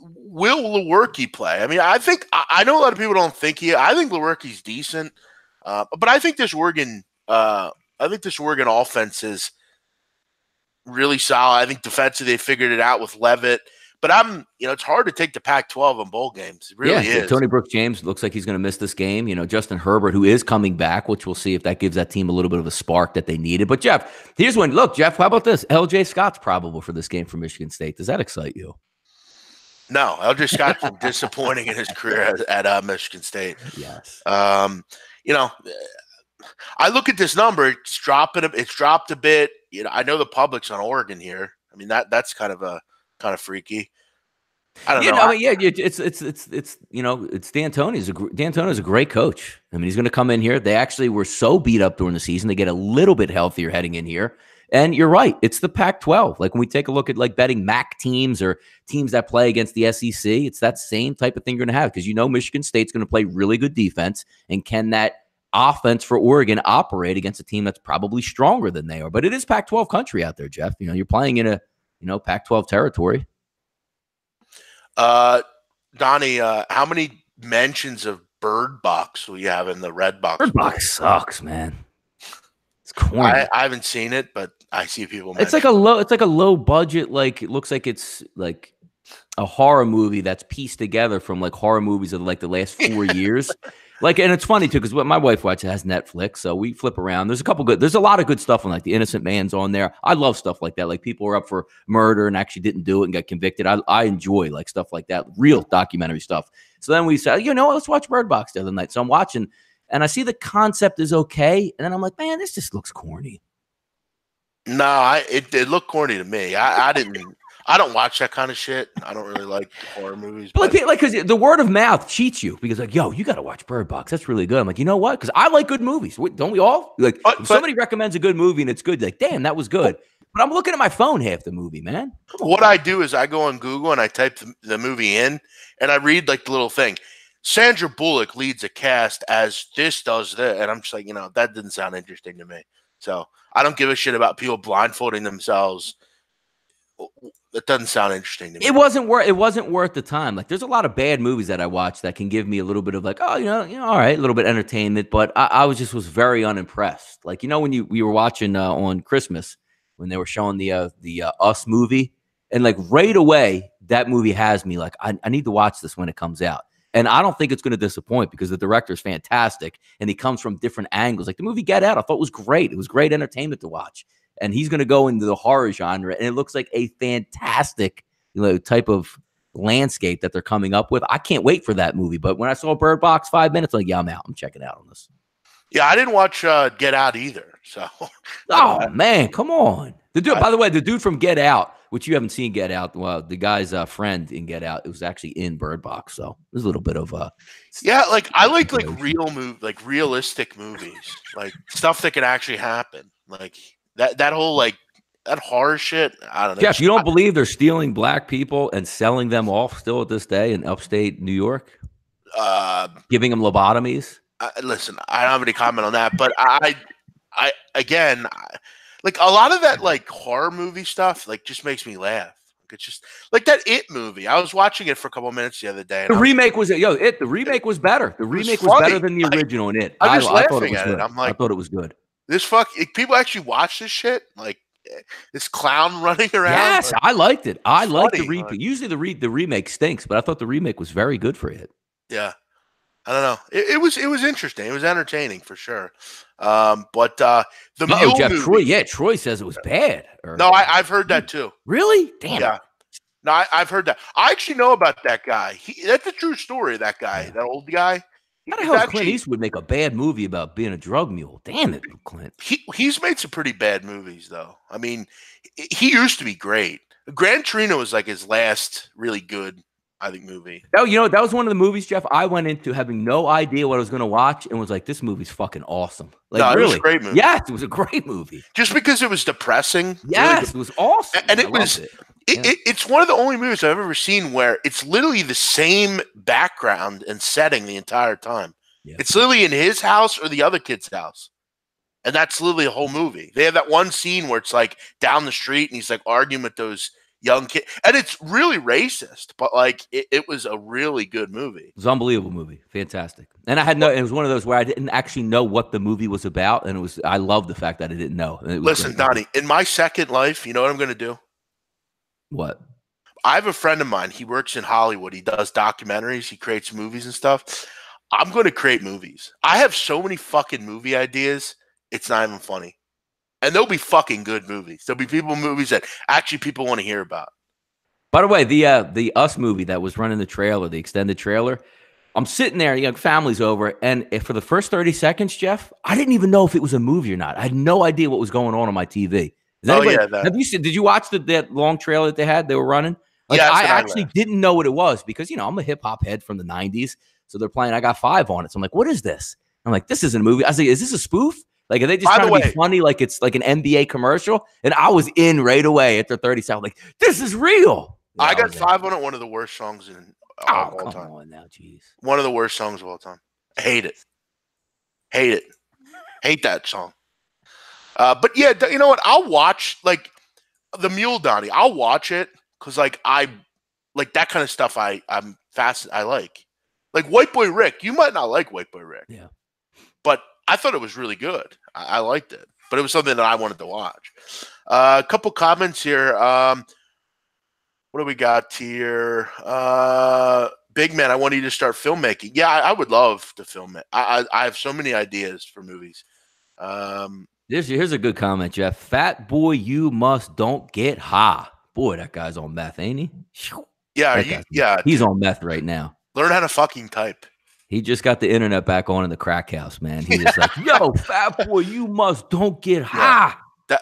will Lewerke play? I mean, I know a lot of people don't think I think Lewerke's decent. But I think this Oregon offense is really solid. I think defensively they figured it out with Levitt. But it's hard to take the Pac-12 in bowl games. It really is. Tony Brooks-James looks like he's going to miss this game. Justin Herbert, who is coming back, which we'll see if that gives that team a little bit of a spark that they needed. But, Jeff, here's one. Look, Jeff, how about this? L.J. Scott's probable for this game for Michigan State. Does that excite you? No, L.J. Scott's been disappointing in his career at Michigan State. Yes. I look at this number. It's dropped a bit. I know the public's on Oregon here. I mean, that's kind of freaky. I don't know. It's D'Antoni's. D'Antoni's a great coach. I mean, he's going to come in here. They actually were so beat up during the season. They get a little bit healthier heading in here. And you're right. It's the Pac-12. Like, when we take a look at like betting MAC teams or teams that play against the SEC, it's that same type of thing you're going to have because Michigan State's going to play really good defense. And can that offense for Oregon operate against a team that's probably stronger than they are? But it is Pac-12 country out there, Jeff. You're playing in a Pac-12 territory. Donnie, how many mentions of Bird Box will you have in the Red Box? Bird Box sucks, man. It's corny. I haven't seen it, but I see people. It's like a low budget. Like, it looks like it's like a horror movie that's pieced together from like horror movies of like the last 4 years. Like, and it's funny too, because what my wife watches has Netflix, so we flip around. There's a lot of good stuff on, like, The Innocent Man's on there. I love stuff like that. Like, people are up for murder and actually didn't do it and got convicted. I enjoy like stuff like that, real documentary stuff. So then we said, let's watch Bird Box the other night. So I'm watching, and I see the concept is okay, and then I'm like, man, this just looks corny. No, it looked corny to me. I don't watch that kind of shit. I don't really like horror movies. But like, because the word of mouth cheats you because, like, yo, you got to watch Bird Box. That's really good. I'm like, you know what? Because I like good movies. Don't we all? Like, if somebody recommends a good movie and it's good, like, damn, that was good. But I'm looking at my phone half the movie, man. What I do is I go on Google and I type the movie in and I read like the little thing. Sandra Bullock leads a cast as this does that. And I'm just like, that didn't sound interesting to me. So I don't give a shit about people blindfolding themselves That doesn't sound interesting to me. It wasn't worth the time. Like, there's a lot of bad movies that I watch that can give me a little bit of like, oh, all right, a little bit of entertainment. But I was very unimpressed. Like, when we were watching on Christmas when they were showing the Us movie, and like right away that movie has me like, I need to watch this when it comes out. And I don't think it's going to disappoint because the director is fantastic and he comes from different angles. Like the movie Get Out, I thought was great. It was great entertainment to watch. And he's going to go into the horror genre, and it looks like a fantastic type of landscape that they're coming up with. I can't wait for that movie. But when I saw Bird Box 5 minutes, I'm like, yeah, I'm out. I'm checking out on this. Yeah, I didn't watch Get Out either. So, oh man, come on. By the way, the dude from Get Out, which you haven't seen Get Out, well, the guy's friend in Get Out, it was actually in Bird Box. So there's a little bit of yeah, like I like realistic movies, like stuff that can actually happen, like that whole that horror shit. I don't know. Jeff, you don't believe they're stealing black people and selling them off still at this day in upstate New York? Giving them lobotomies? Listen, I don't have any comment on that, but I again, like a lot of that like horror movie stuff, like just makes me laugh. It's just like that It movie. I was watching it for a couple of minutes the other day. The remake was The remake was better. The remake was better than the original in It. I thought it was good. I'm like, I thought it was good. This people actually watch this shit, like this clown running around. Yes, like, I liked it. I liked the remake. Usually the remake stinks, but I thought the remake was very good for It. Yeah. I don't know. It was interesting. It was entertaining for sure. But the Mule Jeff, movie, Troy says it was bad. No, I've heard that too. Really? Damn. Yeah. No, I've heard that. I actually know about that guy. That's a true story. That guy, that old guy. How the hell does Clint Eastwood make a bad movie about being a drug mule? Damn it, Clint. He's made some pretty bad movies though. I mean, he used to be great. Gran Torino was like his last really good, I think, movie. Oh, that was one of the movies, Jeff, I went into having no idea what I was going to watch and was like, this movie's fucking awesome. Like, no, really? It was a great movie. Yes, it was a great movie. Just because it was depressing. Yes, it was awesome. And it's one of the only movies I've ever seen where it's literally the same background and setting the entire time. Yeah. It's literally in his house or the other kid's house. And that's literally the whole movie. They have that one scene where it's like down the street and he's like arguing with those young kid, and it's really racist, but like it was a really good movie. It was an unbelievable movie, fantastic. And it was one of those where I didn't actually know what the movie was about, and I love the fact that I didn't know. Listen, Donnie, in my second life, you know what I'm going to do? What? I have a friend of mine. He works in Hollywood. He does documentaries. He creates movies and stuff. I'm going to create movies. I have so many fucking movie ideas. It's not even funny. And they'll be fucking good movies. There'll be movies that actually people want to hear about. By the way, the Us movie that was running the trailer, the extended trailer, I'm sitting there, family's over, and for the first 30 seconds, Jeff, I didn't even know if it was a movie or not. I had no idea what was going on my TV. Did you watch that long trailer that they were running? Like, yeah, I actually didn't know what it was because, I'm a hip hop head from the 90s. So they're playing I Got Five on it. So I'm like, what is this? I'm like, this isn't a movie. I was like, is this a spoof? Like, are they just trying to be funny like it's like an NBA commercial? And I was in right away after 30 seconds. Like, this is real. I Got Five on it, one of the worst songs in all time. Come on now, jeez. One of the worst songs of all time. I hate it. Hate that song. But yeah, you know what? I'll watch like the Mule, Donnie. I'll watch it because like I like that kind of stuff. I'm fast. I like White Boy Rick. You might not like White Boy Rick. Yeah. But I thought it was really good. I liked it. But it was something that I wanted to watch. A couple comments here. What do we got here? Big Man, I want you to start filmmaking. Yeah, I would love to film it. I have so many ideas for movies. Here's a good comment, Jeff. Fat boy, you don't get high. Boy, that guy's on meth, ain't he? Yeah, he's on meth right now. Learn how to fucking type. He just got the internet back on in the crack house, man. He was like, yo, fat boy, you don't get high.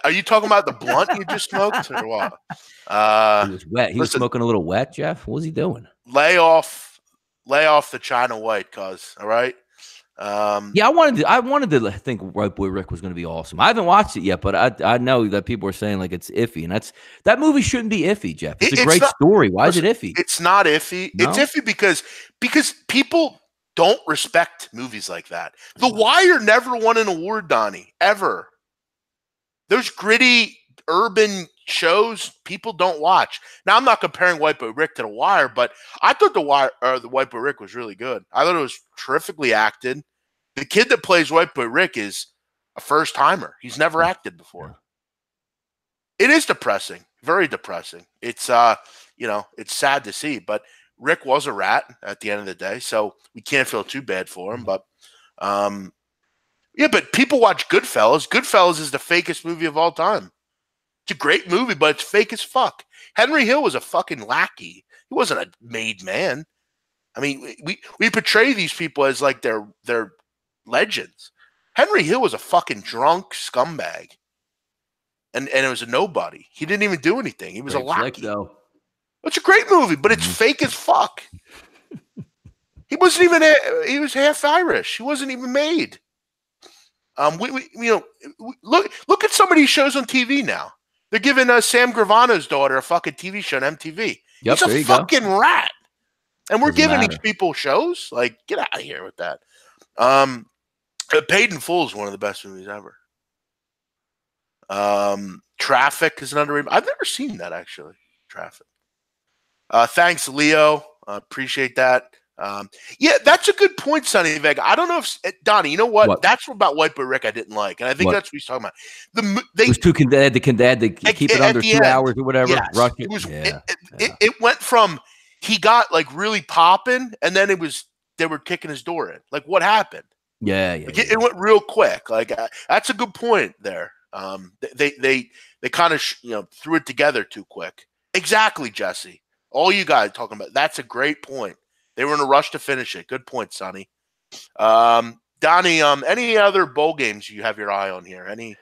Are you talking about the blunt you just smoked or what? He was wet. He was smoking a little wet, Jeff. What was he doing? Lay off the China White, cuz. All right. Yeah, I wanted to think White Boy Rick was going to be awesome. I haven't watched it yet, but I know that people are saying like it's iffy, and that movie shouldn't be iffy, Jeff. It's a great story. Why is it iffy? It's not iffy. No? It's iffy because people don't respect movies like that. The Wire never won an award, Donnie, ever. Those gritty urban shows people don't watch. Now, I'm not comparing White Boy Rick to The Wire, but I thought the White Boy Rick was really good. I thought it was terrifically acted. The kid that plays White Boy Rick is a first timer. He's never acted before. It is depressing, very depressing. It's it's sad to see, but Rick was a rat at the end of the day, so we can't feel too bad for him. But but people watch Goodfellas. Goodfellas is the fakest movie of all time. It's a great movie, but it's fake as fuck. Henry Hill was a fucking lackey. He wasn't a made man. I mean, we portray these people as like they're legends. Henry Hill was a fucking drunk scumbag. And it was a nobody. He didn't even do anything. He was Great a lackey. flick, though. It's a great movie, but it's fake as fuck. He wasn't even he was half Irish. He wasn't even made. Look at some of these shows on TV now. They're giving Sam Gravano's daughter a fucking TV show on MTV. Yep, He's a fucking rat. And we're giving these people shows? Like, get out of here with that. Paid in Full is one of the best movies ever. Traffic is another. I've never seen that, actually. Traffic. Thanks, Leo. Appreciate that. Yeah, that's a good point, Sonny Vega. I don't know if Donnie, you know what? That's about White Boy Rick I didn't like, and I think that's what he's talking about. It was too they had to keep it under 2 hours or whatever. Yes, it went from he got like really popping, and then they were kicking his door in. Like, what happened? It went real quick. Like that's a good point there. They kind of threw it together too quick. Exactly, Jesse. All you guys talking about. That's a great point. They were in a rush to finish it. Good point, Sonny. Donnie, any other bowl games you have your eye on here? Any?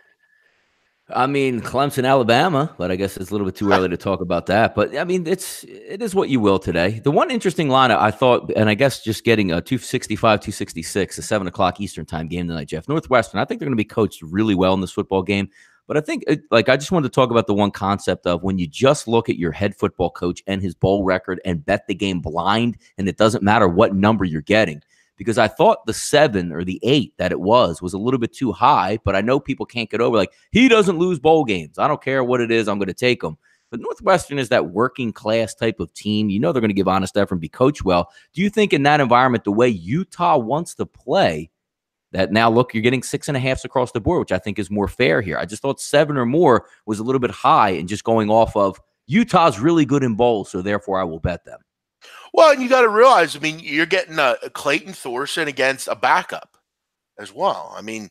I mean, Clemson, Alabama, but I guess it's a little bit too early to talk about that. But I mean, it is what you will today. The one interesting line I thought, and I guess just getting a 265, 266, a 7 o'clock Eastern time game tonight, Jeff. Northwestern, I think they're going to be coached really well in this football game. But I think, I just wanted to talk about the one concept of when you just look at your head football coach and his bowl record and bet the game blind, and it doesn't matter what number you're getting. Because I thought the 7 or the 8 that it was a little bit too high, but I know people can't get over, like, he doesn't lose bowl games. I don't care what it is. I'm going to take them. But Northwestern is that working class type of team. You know they're going to give honest effort and be coached well. Do you think in that environment, the way Utah wants to play, that now, look, you're getting 6.5s across the board, which I think is more fair here. I just thought 7 or more was a little bit high and just going off of Utah's really good in bowls, so therefore I will bet them. Well, and you got to realize, I mean, you're getting a Clayton Thorson against a backup as well. I mean,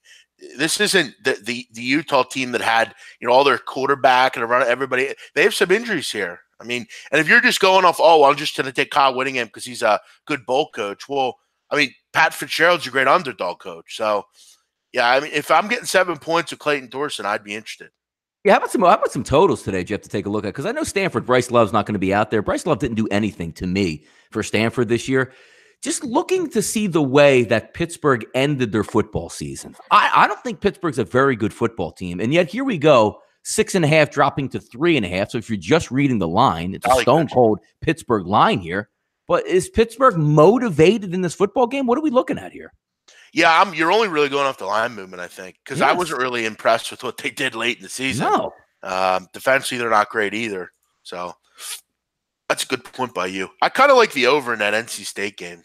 this isn't the Utah team that had, all their quarterback and around everybody. They have some injuries here. I mean, and if you're just going off, I'm just going to take Kyle Whittingham because he's a good bowl coach. Well, I mean, Pat Fitzgerald's a great underdog coach. So, yeah, I mean, if I'm getting 7 points with Clayton Thorson, I'd be interested. Yeah, how about some totals today, Jeff, to take a look at? Because I know Stanford, Bryce Love's not going to be out there. Bryce Love didn't do anything to me for Stanford this year. Just looking to see the way that Pittsburgh ended their football season. I don't think Pittsburgh's a very good football team. And yet here we go, 6.5 dropping to 3.5. So if you're just reading the line, it's a stone-cold Pittsburgh line here. But is Pittsburgh motivated in this football game? What are we looking at here? Yeah, you're only really going off the line movement, I think, because I wasn't really impressed with what they did late in the season. No. Defensively, they're not great either. So that's a good point by you. I kind of like the over in that NC State game.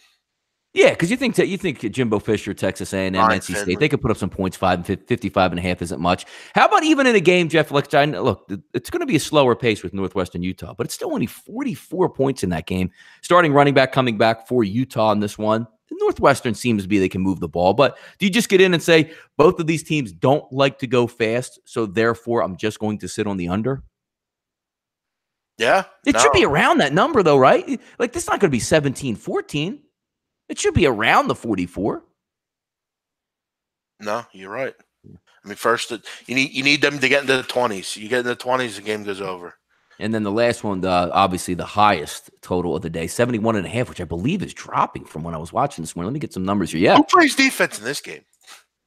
Yeah, because you think Jimbo Fisher, Texas A&M, NC State, they could put up some points. 55.5 isn't much. How about even in a game, Jeff? Look, it's going to be a slower pace with Northwestern Utah, but it's still only 44 points in that game. Starting running back coming back for Utah in this one. Northwestern seems to be they can move the ball, but do you just get in and say both of these teams don't like to go fast, so therefore I'm just going to sit on the under? Yeah. It should be around that number, though, right? Like, this is not going to be 17-14. It should be around the 44. No, you're right. I mean, first, you need them to get into the 20s. You get in the 20s, the game goes over. And then the last one, obviously the highest total of the day, 71.5, which I believe is dropping from when I was watching this morning. Let me get some numbers here. Yeah. Who plays defense in this game?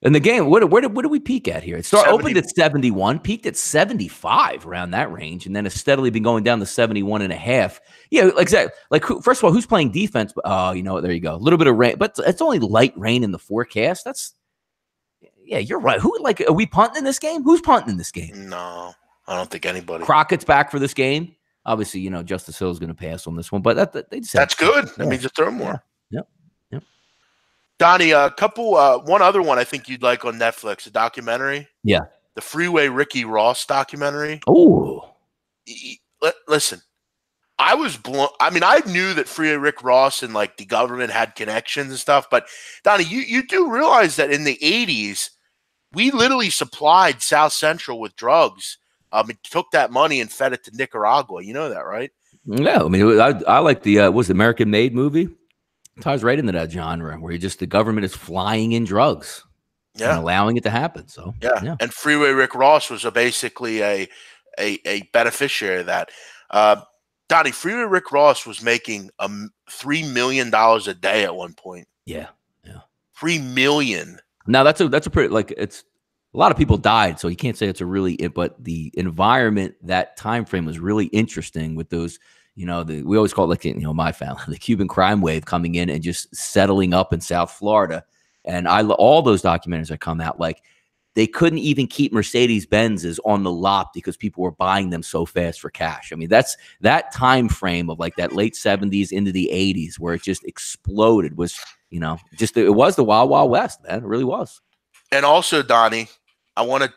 In the game, where do we peak at here? It opened at 71, peaked at 75, around that range, and then it's steadily been going down to 71.5. Yeah, exactly. Like, first of all, who's playing defense? Oh, you know what? There you go. A little bit of rain, but it's only light rain in the forecast. Yeah, you're right. Are we punting in this game? Who's punting in this game? No. I don't think anybody. Crockett's back for this game. Obviously, Justice Hill is going to pass on this one, but they just that's good. That means to throw more. Yep. Donnie, one other one I think you'd like on Netflix, a documentary. Yeah. The Freeway Ricky Ross documentary. Oh. Listen, I was blown. I mean, I knew that Freeway Rick Ross and like the government had connections and stuff, but Donnie, you do realize that in the 80s, we literally supplied South Central with drugs. It took that money and fed it to Nicaragua. You know that, right? Yeah, I mean, I like the was the American Made movie. It ties right into that genre where the government is flying in drugs, and allowing it to happen. So yeah. And Freeway Rick Ross was basically a beneficiary of that. Donnie, Freeway Rick Ross was making $3 million a day at one point. Yeah. $3 million. Now that's a pretty it's. A lot of people died, so you can't say it's a really. But the environment, that time frame was really interesting with those. We always call it my family, the Cuban crime wave coming in and just settling up in South Florida. And all those documentaries that come out, like they couldn't even keep Mercedes-Benzes on the lot because people were buying them so fast for cash. I mean, that's that time frame of like that late 70s into the 80s where it just exploded. Was it was the Wild Wild West, man. It really was. And also, Donnie, I want to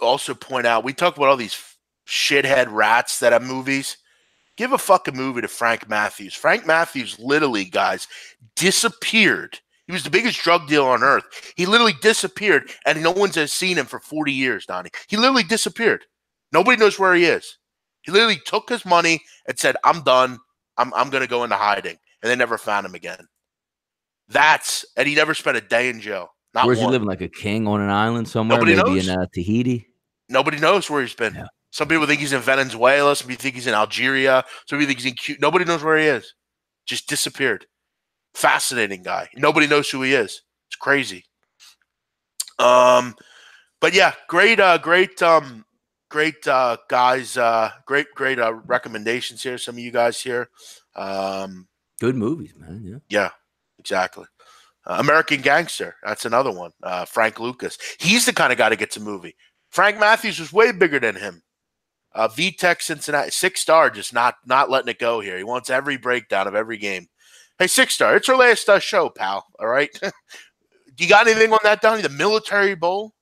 also point out, we talk about all these shithead rats that have movies. Give a fucking movie to Frank Matthews. Frank Matthews literally, guys, disappeared. He was the biggest drug dealer on earth. He literally disappeared, and no one's has seen him for 40 years, Donnie. He literally disappeared. Nobody knows where he is. He literally took his money and said, I'm done. I'm going to go into hiding. And they never found him again. And he never spent a day in jail. Where's he living, like a king on an island somewhere? Nobody maybe knows. In Tahiti? Nobody knows where he's been. Yeah. Some people think he's in Venezuela. Some people think he's in Algeria. Some people think he's in Cuba. Nobody knows where he is. Just disappeared. Fascinating guy. Nobody knows who he is. It's crazy. But yeah, great guys. Great recommendations here. Some of you guys here. Good movies, man. Yeah, exactly. American Gangster. That's another one. Frank Lucas. He's the kind of guy that gets a movie. Frank Matthews was way bigger than him. VTech Cincinnati, 6-star, just not letting it go here. He wants every breakdown of every game. Hey, 6-star, it's our last show, pal. All right. Do you got anything on that, Donnie? The Military Bowl?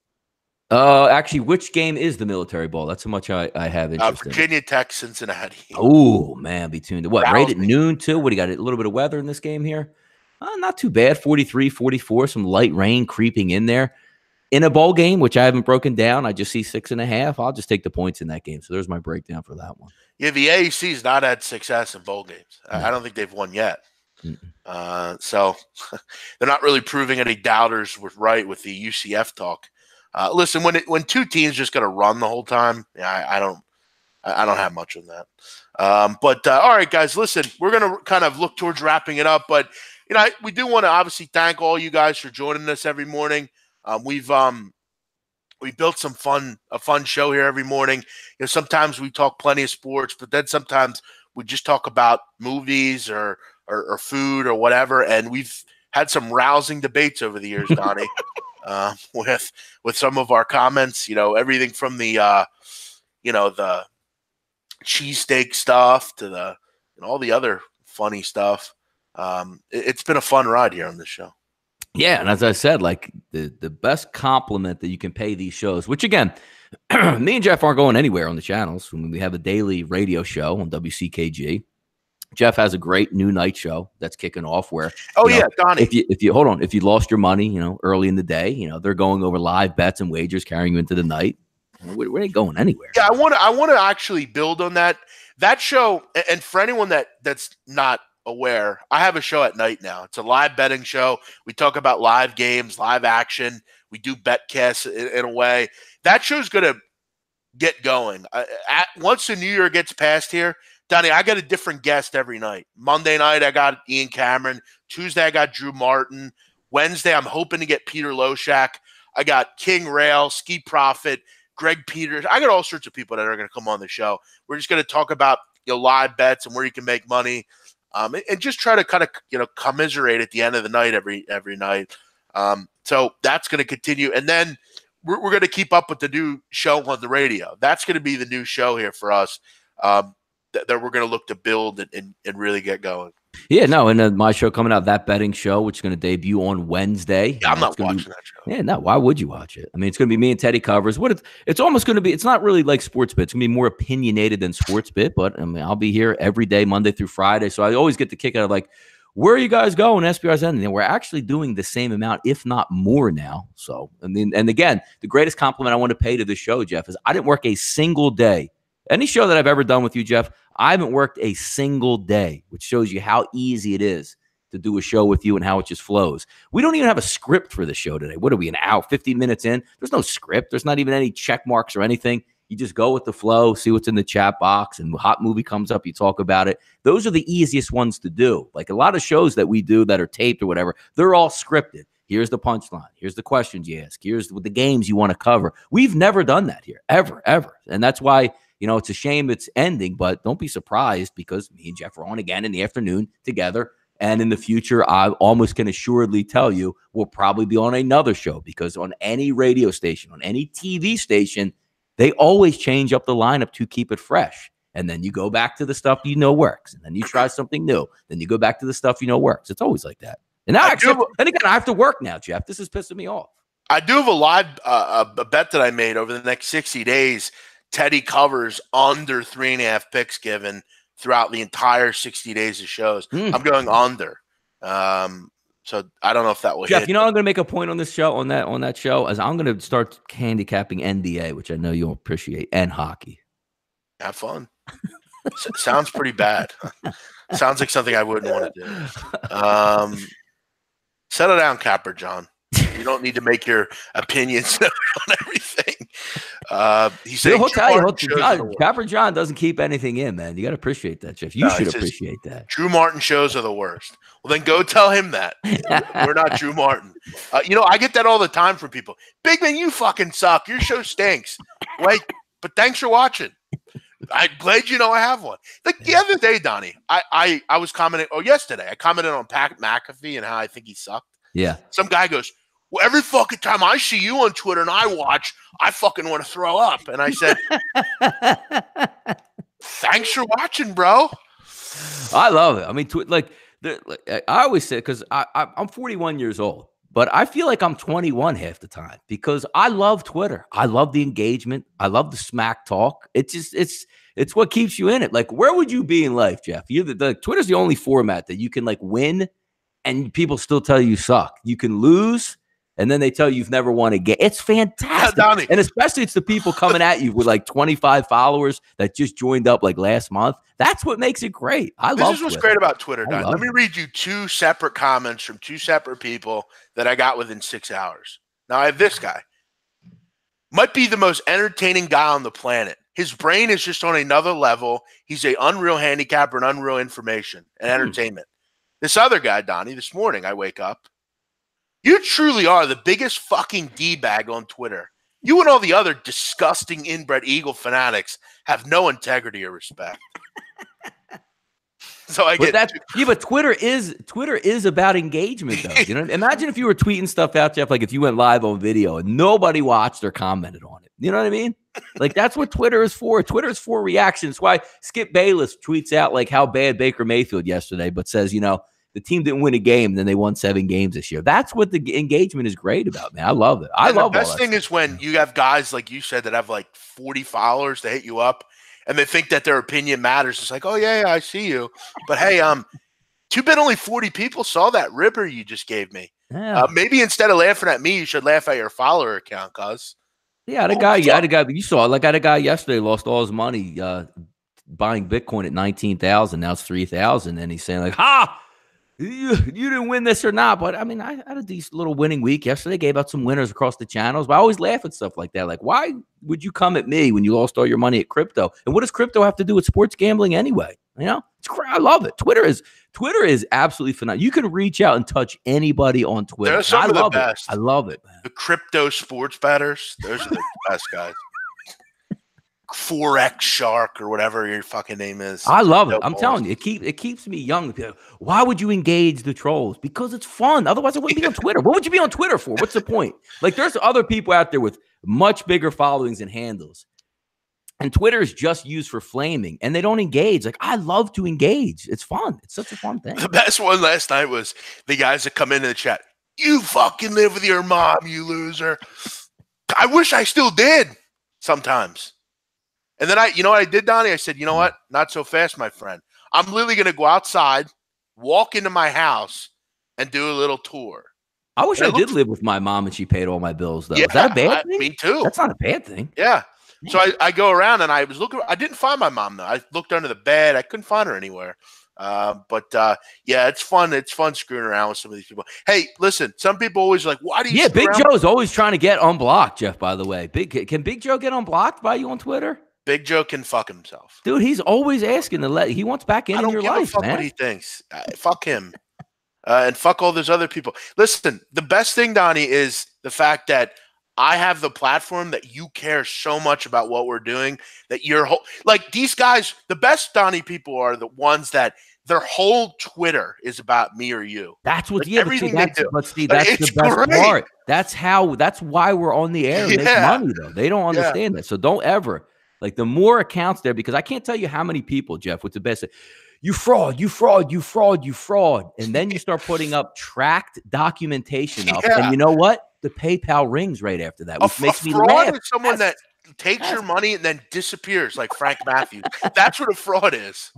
Actually, which game is the Military Bowl? That's how much I have interest Virginia Tech, Cincinnati. Oh, man, between right at noon, too? What do you got? A little bit of weather in this game here? Not too bad. 43, 44, some light rain creeping in there. In a bowl game, which I haven't broken down, I just see 6.5. I'll just take the points in that game. So there's my breakdown for that one. Yeah, the AAC's not had success in bowl games. No. I don't think they've won yet. So they're not really proving any doubters were right with the UCF talk. Listen, when two teams just got to run the whole time, I don't have much on that. But all right, guys, listen, we're gonna kind of look towards wrapping it up, but we do want to obviously thank all you guys for joining us every morning. We built a fun show here every morning. Sometimes we talk plenty of sports, but then sometimes we just talk about movies or food or whatever. And we've had some rousing debates over the years, Donnie, with some of our comments. Everything from the the cheesesteak stuff to all the other funny stuff. It's been a fun ride here on this show. Yeah, and as I said, like the best compliment that you can pay these shows, which again, me and Jeff aren't going anywhere on the channels. We have a daily radio show on WCKG. Jeff has a great new night show that's kicking off where Donnie. If you lost your money, early in the day, they're going over live bets and wagers, carrying you into the night. We ain't going anywhere. Yeah, I want to actually build on that show. And for anyone that's not aware, I have a show at night now. It's a live betting show. We talk about live games, live action. We do betcasts in a way. That show's going to get going. Once the new year gets past here, Donnie, I got a different guest every night. Monday night, I got Ian Cameron. Tuesday, I got Drew Martin. Wednesday, I'm hoping to get Peter Loshak. I got King Rail, Ski Profit, Greg Peters. I got all sorts of people that are going to come on the show. We're just going to talk about live bets and where you can make money. And just try to kind of, commiserate at the end of the night every night. So that's going to continue. And then we're going to keep up with the new show on the radio. That's going to be the new show here for us that we're going to look to build and really get going. Yeah, no, and my show coming out, That Betting Show, which is going to debut on Wednesday. Yeah, I'm not watching that show. Yeah, no, why would you watch it? I mean, it's going to be me and Teddy covers. It's almost going to be, it's not really like Sports Bit. It's going to be more opinionated than Sports Bit, but I mean, I'll be here every day, Monday through Friday. So I always get the kick out of like, where are you guys going? SBR's ending. And we're actually doing the same amount, if not more now. So, and again, the greatest compliment I want to pay to the show, Jeff, is I didn't work a single day. Any show that I've ever done with you, Jeff, I haven't worked a single day, which shows you how easy it is to do a show with you and how it just flows. We don't even have a script for the show today. What are we, an hour, 15 minutes in? There's no script. There's not even any check marks or anything. You just go with the flow, see what's in the chat box, and a hot movie comes up, you talk about it. Those are the easiest ones to do. Like a lot of shows that we do that are taped or whatever, they're all scripted. Here's the punchline. Here's the questions you ask. Here's the games you want to cover. We've never done that here, ever. And that's why, it's a shame it's ending, but don't be surprised because me and Jeff are on again in the afternoon together. And in the future, I almost can assuredly tell you we'll probably be on another show because on any radio station, on any TV station, they always change up the lineup to keep it fresh. And then you go back to the stuff works. And then you try something new. Then you go back to the stuff works. It's always like that. And now and again, I have to work now, Jeff. This is pissing me off. I do have a live a bet that I made over the next 60 days. Teddy covers under 3.5 picks given throughout the entire 60 days of shows. I'm going under. So I don't know if that will Jeff, hit. I'm going to make a point on this show, on that show, as I'm going to start handicapping NBA, which I know you'll appreciate, and hockey. Have fun. Sounds pretty bad. Sounds like something I wouldn't want to do. Settle down, Capper John. You don't need to make your opinions known on everything. He said, he'll tell you, Capper John doesn't keep anything in, man. You got to appreciate that, Jeff. You should appreciate that. Drew Martin shows are the worst. Well, then go tell him that. We're not Drew Martin. I get that all the time from people. Big man, you fucking suck. Your show stinks. Wait, but thanks for watching. I'm glad I have one. Like the other day, Donnie, I was commenting. Oh, yesterday, I commented on Pat McAfee and how I think he sucked. Yeah. Some guy goes, well, every fucking time I see you on Twitter and I watch, I fucking want to throw up. And I said, thanks for watching, bro. I love it. I mean, I always say, because I'm 41 years old, but I feel like I'm 21 half the time because I love Twitter. I love the engagement. I love the smack talk. It's what keeps you in it. Like, where would you be in life, Jeff? Twitter's the only format that you can win and people still tell you suck. You can lose. And then they tell you you've never won a game. It's fantastic. Yeah, and especially it's the people coming at you with 25 followers that just joined up last month. That's what makes it great. This is what's great about Twitter, Donnie. Let me read you 2 separate comments from 2 separate people that I got within 6 hours. Now I have this guy. Might be the most entertaining guy on the planet. His brain is just on another level. He's an unreal handicapper and unreal information and entertainment. This other guy, Donnie, this morning I wake up. You truly are the biggest fucking D-bag on Twitter. You and all the other disgusting inbred Eagle fanatics have no integrity or respect. So I get that. Yeah, but Twitter is about engagement, though. Imagine if you were tweeting stuff out, Jeff, if you went live on video and nobody watched or commented on it. You know what I mean? That's what Twitter is for. Twitter is for reactions. Why Skip Bayless tweets out how bad Baker Mayfield yesterday, but says, the team didn't win a game, then they won 7 games this year. That's what the engagement is great about, man. I love it. The best thing is when you have guys like you said that have 40 followers to hit you up, and they think that their opinion matters. It's like, oh yeah, I see you, but hey, too bad only 40 people saw that ripper you just gave me. Yeah. Maybe instead of laughing at me, you should laugh at your follower account, cuz. Yeah, I had a guy you saw. I had a guy yesterday lost all his money buying Bitcoin at 19,000. Now it's 3,000, and he's saying ha. You didn't win this or not, but I mean, I had a decent little winning week yesterday. Gave out some winners across the channels, but I always laugh at stuff like that. Why would you come at me when you lost all your money at crypto? And what does crypto have to do with sports gambling anyway? I love it. Twitter is absolutely phenomenal. You can reach out and touch anybody on Twitter. They're some of the best. I love it, man. The crypto sports bettors, those are the best guys. 4X Shark or whatever your fucking name is. I love it. I'm telling you, it keeps me young. Why would you engage the trolls? Because it's fun. Otherwise, I wouldn't be on Twitter. What would you be on Twitter for? What's the point? Like, there's other people out there with much bigger followings and handles. And Twitter is just used for flaming, and they don't engage. Like, I love to engage. It's fun. It's such a fun thing. The best one last night was the guys that come into the chat. You fucking live with your mom, you loser. I wish I still did sometimes. And then you know what I did, Donnie? I said, you know what? Not so fast, my friend. I'm literally going to go outside, walk into my house, and do a little tour. I wish I did live with my mom and she paid all my bills, though. Yeah, is that a bad thing? Me too. That's not a bad thing. Yeah. So I go around and I was looking. I didn't find my mom, though. I looked under the bed. I couldn't find her anywhere. Yeah, it's fun. It's fun screwing around with some of these people. Hey, listen, some people always like, why do you? Yeah, Big Joe's always trying to get unblocked, Jeff, by the way. Can Big Joe get unblocked by you on Twitter? Big Joe can fuck himself. Dude, he's always asking he wants back in your life, man. I don't give a fuck what he thinks. Fuck him. And fuck all those other people. Listen, the best thing, Donnie, is the fact that I have the platform that you care so much about what we're doing that you're like these guys, the best Donnie people are the ones that their whole Twitter is about me or you. That's what like, everything they do. But Steve, that's the best part. That's why we're on the air and make money, though. They don't understand that. So don't ever the more accounts there, because I can't tell you how many people, Jeff, what's the best. You fraud, you fraud, you fraud, you fraud. And then you start putting up tracked documentation up. And you know what? The PayPal rings right after that, which makes me laugh. A fraud is someone that takes your money and then disappears like Frank Matthews. That's what a fraud is.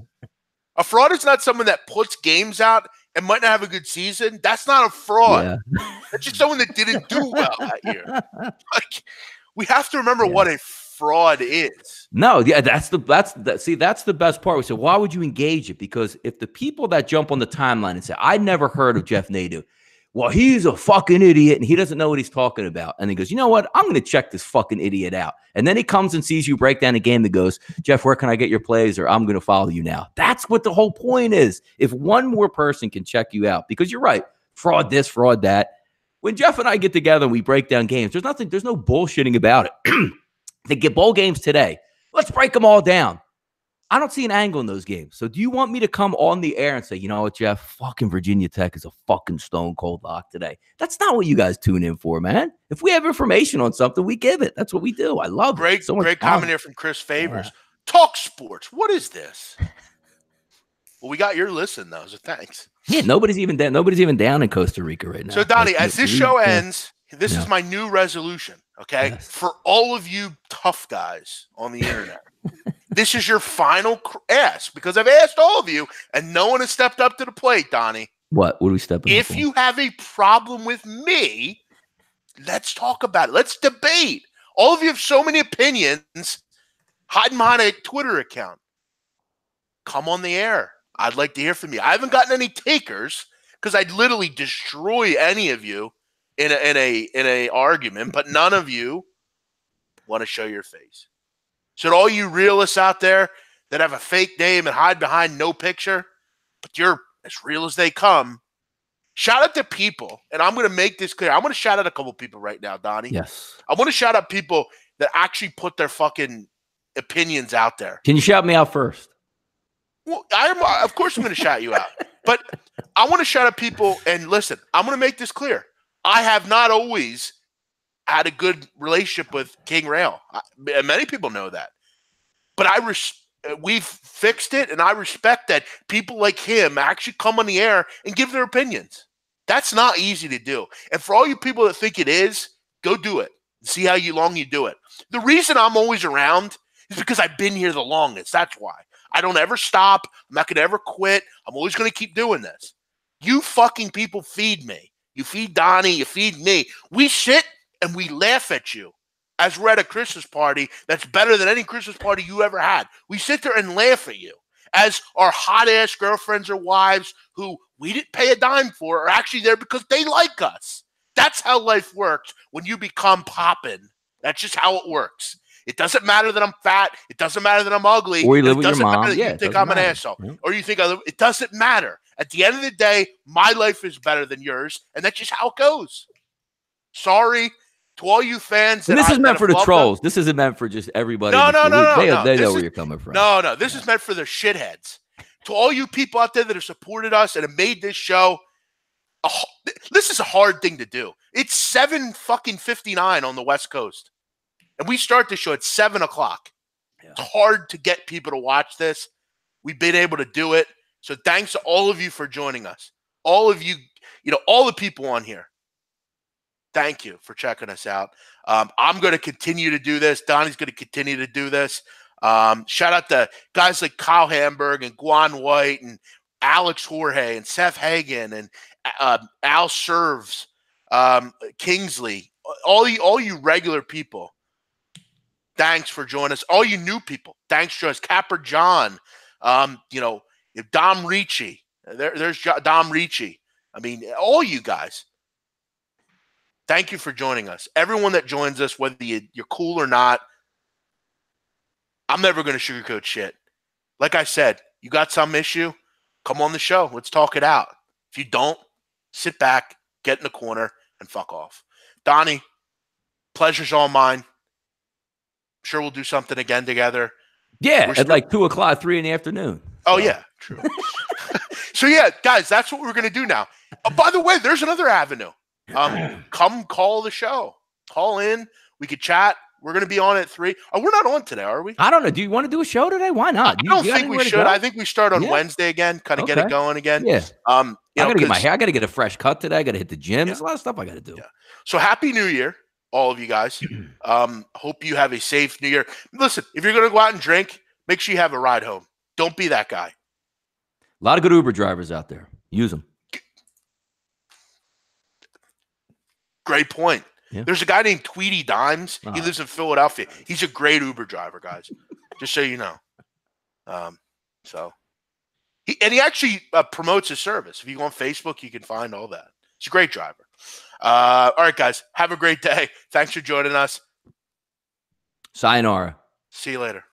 A fraud is not someone that puts games out and might not have a good season. That's not a fraud. Yeah. That's just someone that didn't do well that year. Like, we have to remember what a fraud is. No, yeah, that's the best part. We said, why would you engage it? Because if the people that jump on the timeline and say, I never heard of Jeff Nadeau, well, he's a fucking idiot and he doesn't know what he's talking about. And he goes, you know what? I'm going to check this fucking idiot out. And then he comes and sees you break down a game that goes, Jeff, where can I get your plays? Or I'm going to follow you now. That's what the whole point is. If one more person can check you out, because you're right, fraud this, fraud that. When Jeff and I get together and we break down games, there's no bullshitting about it. They get bowl games today. Let's break them all down. I don't see an angle in those games. So do you want me to come on the air and say, you know what, Jeff, fucking Virginia Tech is a fucking stone cold lock today? That's not what you guys tune in for, man. If we have information on something, we give it. That's what we do. I love it. Great comment here from Chris Favors. Talk sports. What is this? Well, we got your listen, though, so thanks. Yeah, nobody's even down in Costa Rica right now. So, Donnie, as this show ends, this is my new resolution, okay? Yes. For all of you tough guys on the internet. This is your final ask, because I've asked all of you, and no one has stepped up to the plate, Donnie. What do we step up? If you have a problem with me, let's talk about it. Let's debate. All of you have so many opinions. Hiding behind a Twitter account. Come on the air. I'd like to hear from you. I haven't gotten any takers because I'd literally destroy any of you in a argument, but none of you want to show your face. So to all you realists out there that have a fake name and hide behind no picture, but you're as real as they come, shout out to people, and I'm going to make this clear. I'm going to shout out a couple people right now, Donnie. Yes. I want to shout out people that actually put their fucking opinions out there. Can you shout me out first? Well, of course I'm going to shout you out. But I want to shout out people, and listen, I'm going to make this clear. I have not always had a good relationship with King Rail. Many people know that. But we've fixed it, and I respect that people like him actually come on the air and give their opinions. That's not easy to do. And for all you people that think it is, go do it. See how long you do it. The reason I'm always around is because I've been here the longest. That's why. I don't ever stop. I'm not going to ever quit. I'm always going to keep doing this. You fucking people feed me. You feed Donnie. You feed me. We sit and we laugh at you as we're at a Christmas party that's better than any Christmas party you ever had. We sit there and laugh at you as our hot-ass girlfriends or wives who we didn't pay a dime for are actually there because they like us. That's how life works when you become poppin'. That's just how it works. It doesn't matter that I'm fat. It doesn't matter that I'm ugly. Or you live with your mom. You think I'm an asshole. Mm-hmm. Or you think it doesn't matter. At the end of the day, my life is better than yours, and that's just how it goes. Sorry. To all you fans, and this is meant for the trolls. This isn't meant for just everybody. No. They know where you're coming from. No. This is meant for the shitheads. To all you people out there that have supported us and have made this show, this is a hard thing to do. It's 7:59 on the West Coast, and we start the show at 7:00. Yeah. It's hard to get people to watch this. We've been able to do it. So thanks to all of you for joining us. All of you, all the people on here. Thank you for checking us out. I'm going to continue to do this. Donnie's going to continue to do this. Shout out to guys like Kyle Hamburg and Guan White and Alex Jorge and Seth Hagen and Al Serves, Kingsley, all you regular people. Thanks for joining us. All you new people, thanks to us. Capper John, Dom Ricci. There's Dom Ricci. I mean, all you guys. Thank you for joining us. Everyone that joins us, whether you're cool or not, I'm never going to sugarcoat shit. Like I said, you got some issue, come on the show. Let's talk it out. If you don't, sit back, get in the corner, and fuck off. Donnie, pleasure's all mine. Sure we'll do something again together. Yeah, at like 2:00, 3 in the afternoon. Oh, yeah, true. So, yeah, guys, that's what we're going to do now. By the way, there's another avenue. Come call the show. Call in. We could chat. We're going to be on at 3. Oh, we're not on today, are we? I don't know. Do you want to do a show today? Why not? I don't think we should. I think we start on Wednesday again, kind of get it going again. Yeah. I got to get my hair. I got to get a fresh cut today. I got to hit the gym. Yeah. There's a lot of stuff I got to do. Yeah. So happy New Year, all of you guys. Hope you have a safe New Year. Listen, if you're going to go out and drink, make sure you have a ride home. Don't be that guy. A lot of good Uber drivers out there. Use them. Great point. Yeah. There's a guy named Tweety Dimes. He lives in Philadelphia. He's a great Uber driver, guys. Just so you know. He actually promotes his service. If you go on Facebook, you can find all that. He's a great driver. All right, guys. Have a great day. Thanks for joining us. Sayonara. See you later.